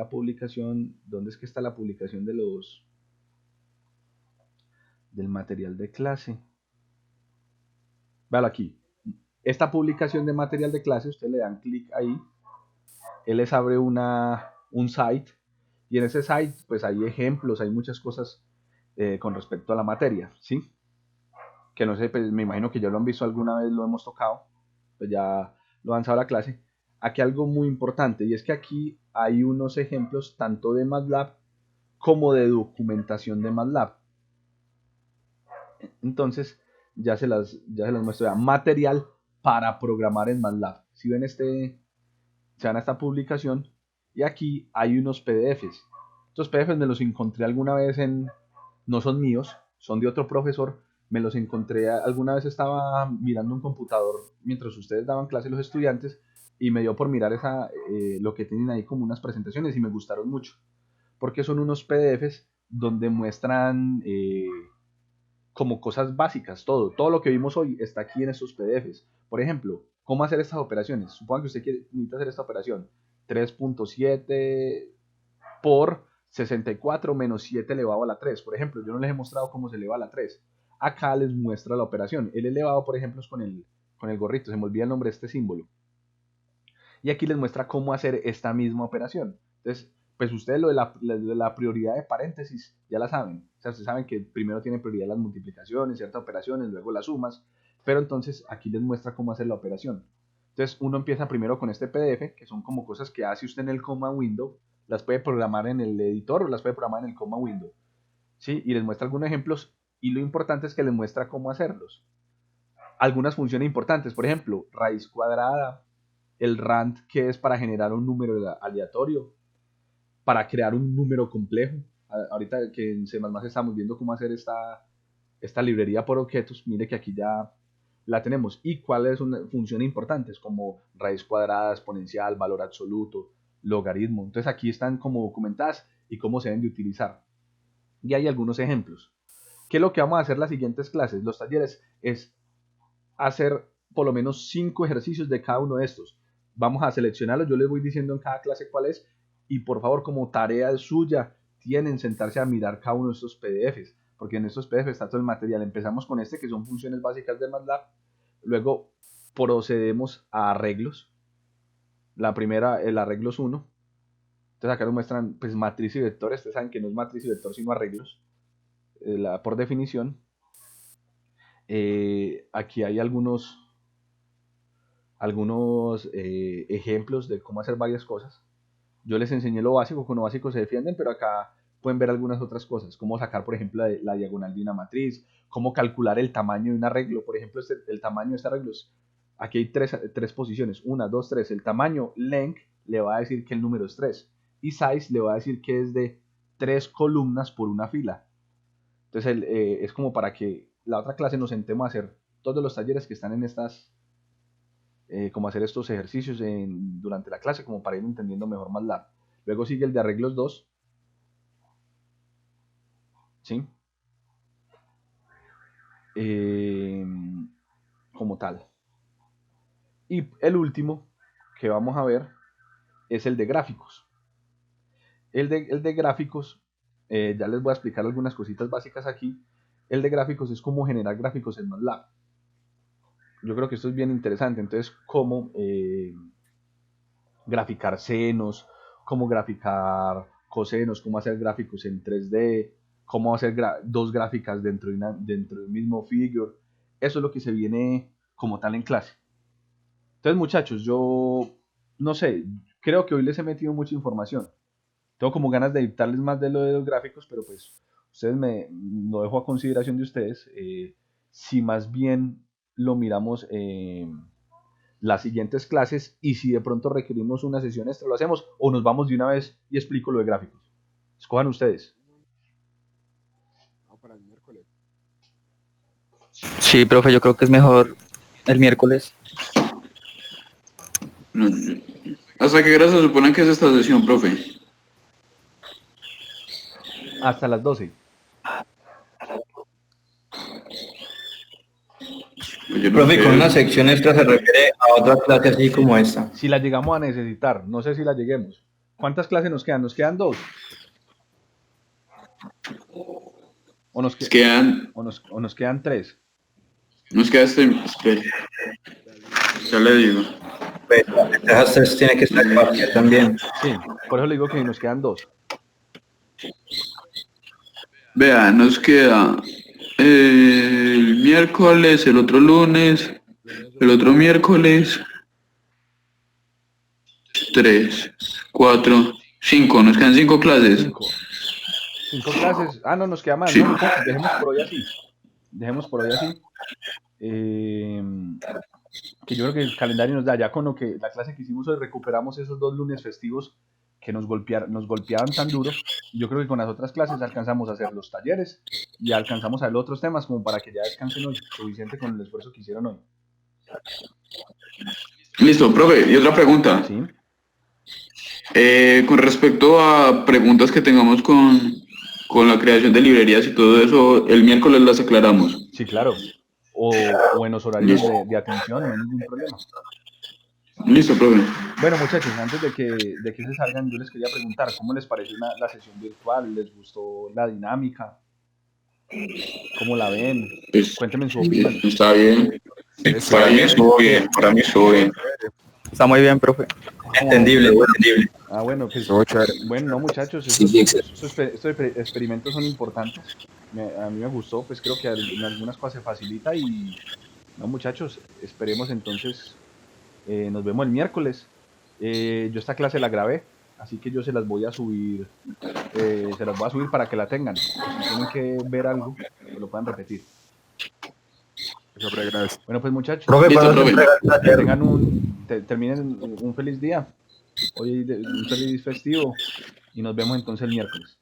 publicación. ¿Dónde es que está la publicación del material de clase? Véalo aquí. Esta publicación de material de clase, usted le dan clic ahí, él les abre un site, y en ese site pues hay ejemplos, hay muchas cosas con respecto a la materia, ¿sí? Que no sé, pues me imagino que ya lo han visto alguna vez, lo hemos tocado, pues ya lo han avanzado la clase. Aquí algo muy importante, y es que aquí hay unos ejemplos tanto de MATLAB como de documentación de MATLAB. Entonces, ya se las muestro. Ya. Material para programar en MATLAB. Si ven se van a esta publicación y aquí hay unos PDFs. Estos PDFs me los encontré alguna vez no son míos, son de otro profesor. Me los encontré, alguna vez estaba mirando un computador mientras ustedes daban clase los estudiantes y me dio por mirar lo que tienen ahí como unas presentaciones y me gustaron mucho. Porque son unos PDFs donde muestran como cosas básicas, todo lo que vimos hoy está aquí en estos PDFs. Por ejemplo, ¿cómo hacer estas operaciones? Supongan que usted necesita hacer esta operación, 3.7 por 64 menos 7 elevado a la 3. Por ejemplo, yo no les he mostrado cómo se eleva a la 3. Acá les muestra la operación. El elevado, por ejemplo, es con el gorrito. Se me olvida el nombre de este símbolo. Y aquí les muestra cómo hacer esta misma operación. Entonces, pues ustedes lo de la prioridad de paréntesis ya la saben. O sea, ustedes saben que primero tienen prioridad las multiplicaciones, ciertas operaciones, luego las sumas. Pero entonces aquí les muestra cómo hacer la operación. Entonces uno empieza primero con este PDF, que son como cosas que hace usted en el comma window. Las puede programar en el editor o las puede programar en el comma window. ¿Sí? Y les muestra algunos ejemplos. Y lo importante es que les muestra cómo hacerlos. Algunas funciones importantes, por ejemplo, raíz cuadrada, el rand, que es para generar un número aleatorio, para crear un número complejo. Ahorita que en C++ estamos viendo cómo hacer esta librería por objetos, mire que aquí ya la tenemos. Y cuáles son funciones importantes, como raíz cuadrada, exponencial, valor absoluto, logaritmo. Entonces aquí están como documentadas y cómo se deben de utilizar. Y hay algunos ejemplos. ¿Qué es lo que vamos a hacer las siguientes clases? Los talleres es hacer por lo menos 5 ejercicios de cada uno de estos. Vamos a seleccionarlos, yo les voy diciendo en cada clase cuál es, y por favor, como tarea suya, tienen sentarse a mirar cada uno de estos PDFs, porque en estos PDFs está todo el material. Empezamos con este, que son funciones básicas de MATLAB, luego procedemos a arreglos. La primera, el arreglos 1. Entonces acá nos muestran pues matriz y vectores. Ustedes saben que no es matriz y vector, sino arreglos, por definición. Aquí hay algunos ejemplos de cómo hacer varias cosas. Yo les enseñé lo básico, con lo básico se defienden, pero acá pueden ver algunas otras cosas, cómo sacar, por ejemplo, la diagonal de una matriz, cómo calcular el tamaño de un arreglo. Por ejemplo, el tamaño de este arreglo aquí hay tres posiciones, 1, 2, 3. El tamaño length le va a decir que el número es 3, y size le va a decir que es de 3 columnas por una fila. Entonces es como para que la otra clase nos sentemos a hacer todos los talleres que están en estas, como hacer estos ejercicios durante la clase, como para ir entendiendo mejor MATLAB. Luego sigue el de arreglos 2, ¿sí? Como tal. Y el último que vamos a ver es el de gráficos. El de gráficos, ya les voy a explicar algunas cositas básicas aquí. El de gráficos es cómo generar gráficos en MATLAB. Yo creo que esto es bien interesante. Entonces, cómo graficar senos, cómo graficar cosenos, cómo hacer gráficos en 3D, cómo hacer dos gráficas dentro del mismo figure. Eso es lo que se viene como tal en clase. Entonces, muchachos, yo no sé, creo que hoy les he metido mucha información. Tengo como ganas de dictarles más de lo de los gráficos, pero pues ustedes lo dejo a consideración de ustedes. Si más bien lo miramos las siguientes clases, y si de pronto requerimos una sesión extra, lo hacemos, o nos vamos de una vez y explico lo de gráficos. Escojan ustedes. Para el miércoles. Sí, profe, yo creo que es mejor el miércoles. ¿Hasta qué hora se supone que es esta sesión, profe? Hasta las 12. Pues yo no Profe, sé. con una sección extra se refiere a otra clase así como esta. Si la llegamos a necesitar, no sé si la lleguemos. ¿Cuántas clases nos quedan? ¿Nos quedan 2? ¿O nos quedan 3? Nos queda espere. Ya le digo. Pues, esas tres tiene que estar parcial también. Sí, por eso le digo que nos quedan 2. Vea, nos queda el miércoles, el otro lunes, el otro miércoles, 3, 4, 5, nos quedan 5 clases. 5 clases. Ah, no, nos queda más. Sí. No, dejemos por hoy así. Que yo creo que el calendario nos da, ya con lo que la clase que hicimos hoy, recuperamos esos 2 lunes festivos que nos golpeaban tan duro. Y yo creo que con las otras clases alcanzamos a hacer los talleres y alcanzamos a ver otros temas como para que ya descansen hoy, suficiente con el esfuerzo que hicieron hoy. Listo, profe, y otra pregunta. ¿Sí? Con respecto a preguntas que tengamos con la creación de librerías y todo eso, el miércoles las aclaramos. Sí, claro. O en los horarios de atención, no hay ningún problema. Listo, profe. Bueno, muchachos, antes de que se salgan, yo les quería preguntar, ¿cómo les pareció la sesión virtual? ¿Les gustó la dinámica? ¿Cómo la ven? Pues, Cuéntenme su opinión. está bien. Para mí estuvo bien, para mí estuvo bien. Está muy bien, profe. Entendible, entendible. Ah, bueno, pues, Estuvo chévere. bueno, no, muchachos, Sí, sí, excelente. estos experimentos son importantes. A mí me gustó, pues creo que en algunas cosas se facilita y, no, muchachos, esperemos entonces, nos vemos el miércoles. Yo esta clase la grabé, así que yo se las voy a subir, para que la tengan. Si tienen que ver algo, que lo puedan repetir. Eso, profe, gracias. Bueno, pues muchachos, Profe, Listo, ¿cuándo se profe. entrega el que taller? tengan terminen un feliz día, hoy un feliz festivo y nos vemos entonces el miércoles.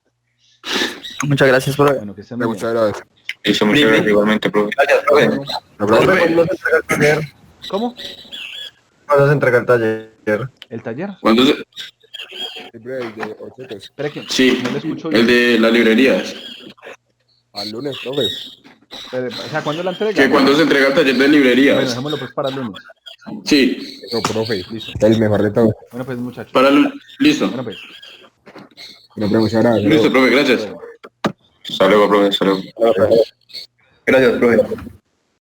Muchas gracias, profe. Bueno, que estén muy bien. Muchas gracias. Listo, muchas gracias igualmente, profe. Gracias, profe. Bueno, No, Profe, profe. ¿cuándo se entrega el taller? ¿cómo? ¿Cuándo se entrega el taller? ¿El taller? ¿Cuándo se- Siempre de objetos. Espera que Sí, no le escucho el bien. de las librerías. Al lunes, profe. O sea, ¿cuándo la entrega? Que cuando se entrega el taller de Bueno, librerías. dejémoslo pues para el lunes. Sí, Eso, profe. Listo. El mejor de todo. Bueno, pues muchachos. listo. Bueno, pues. No, profe, muchas gracias. Listo, profe, gracias. Luego. Hasta luego, profe, hasta luego. Gracias, profe.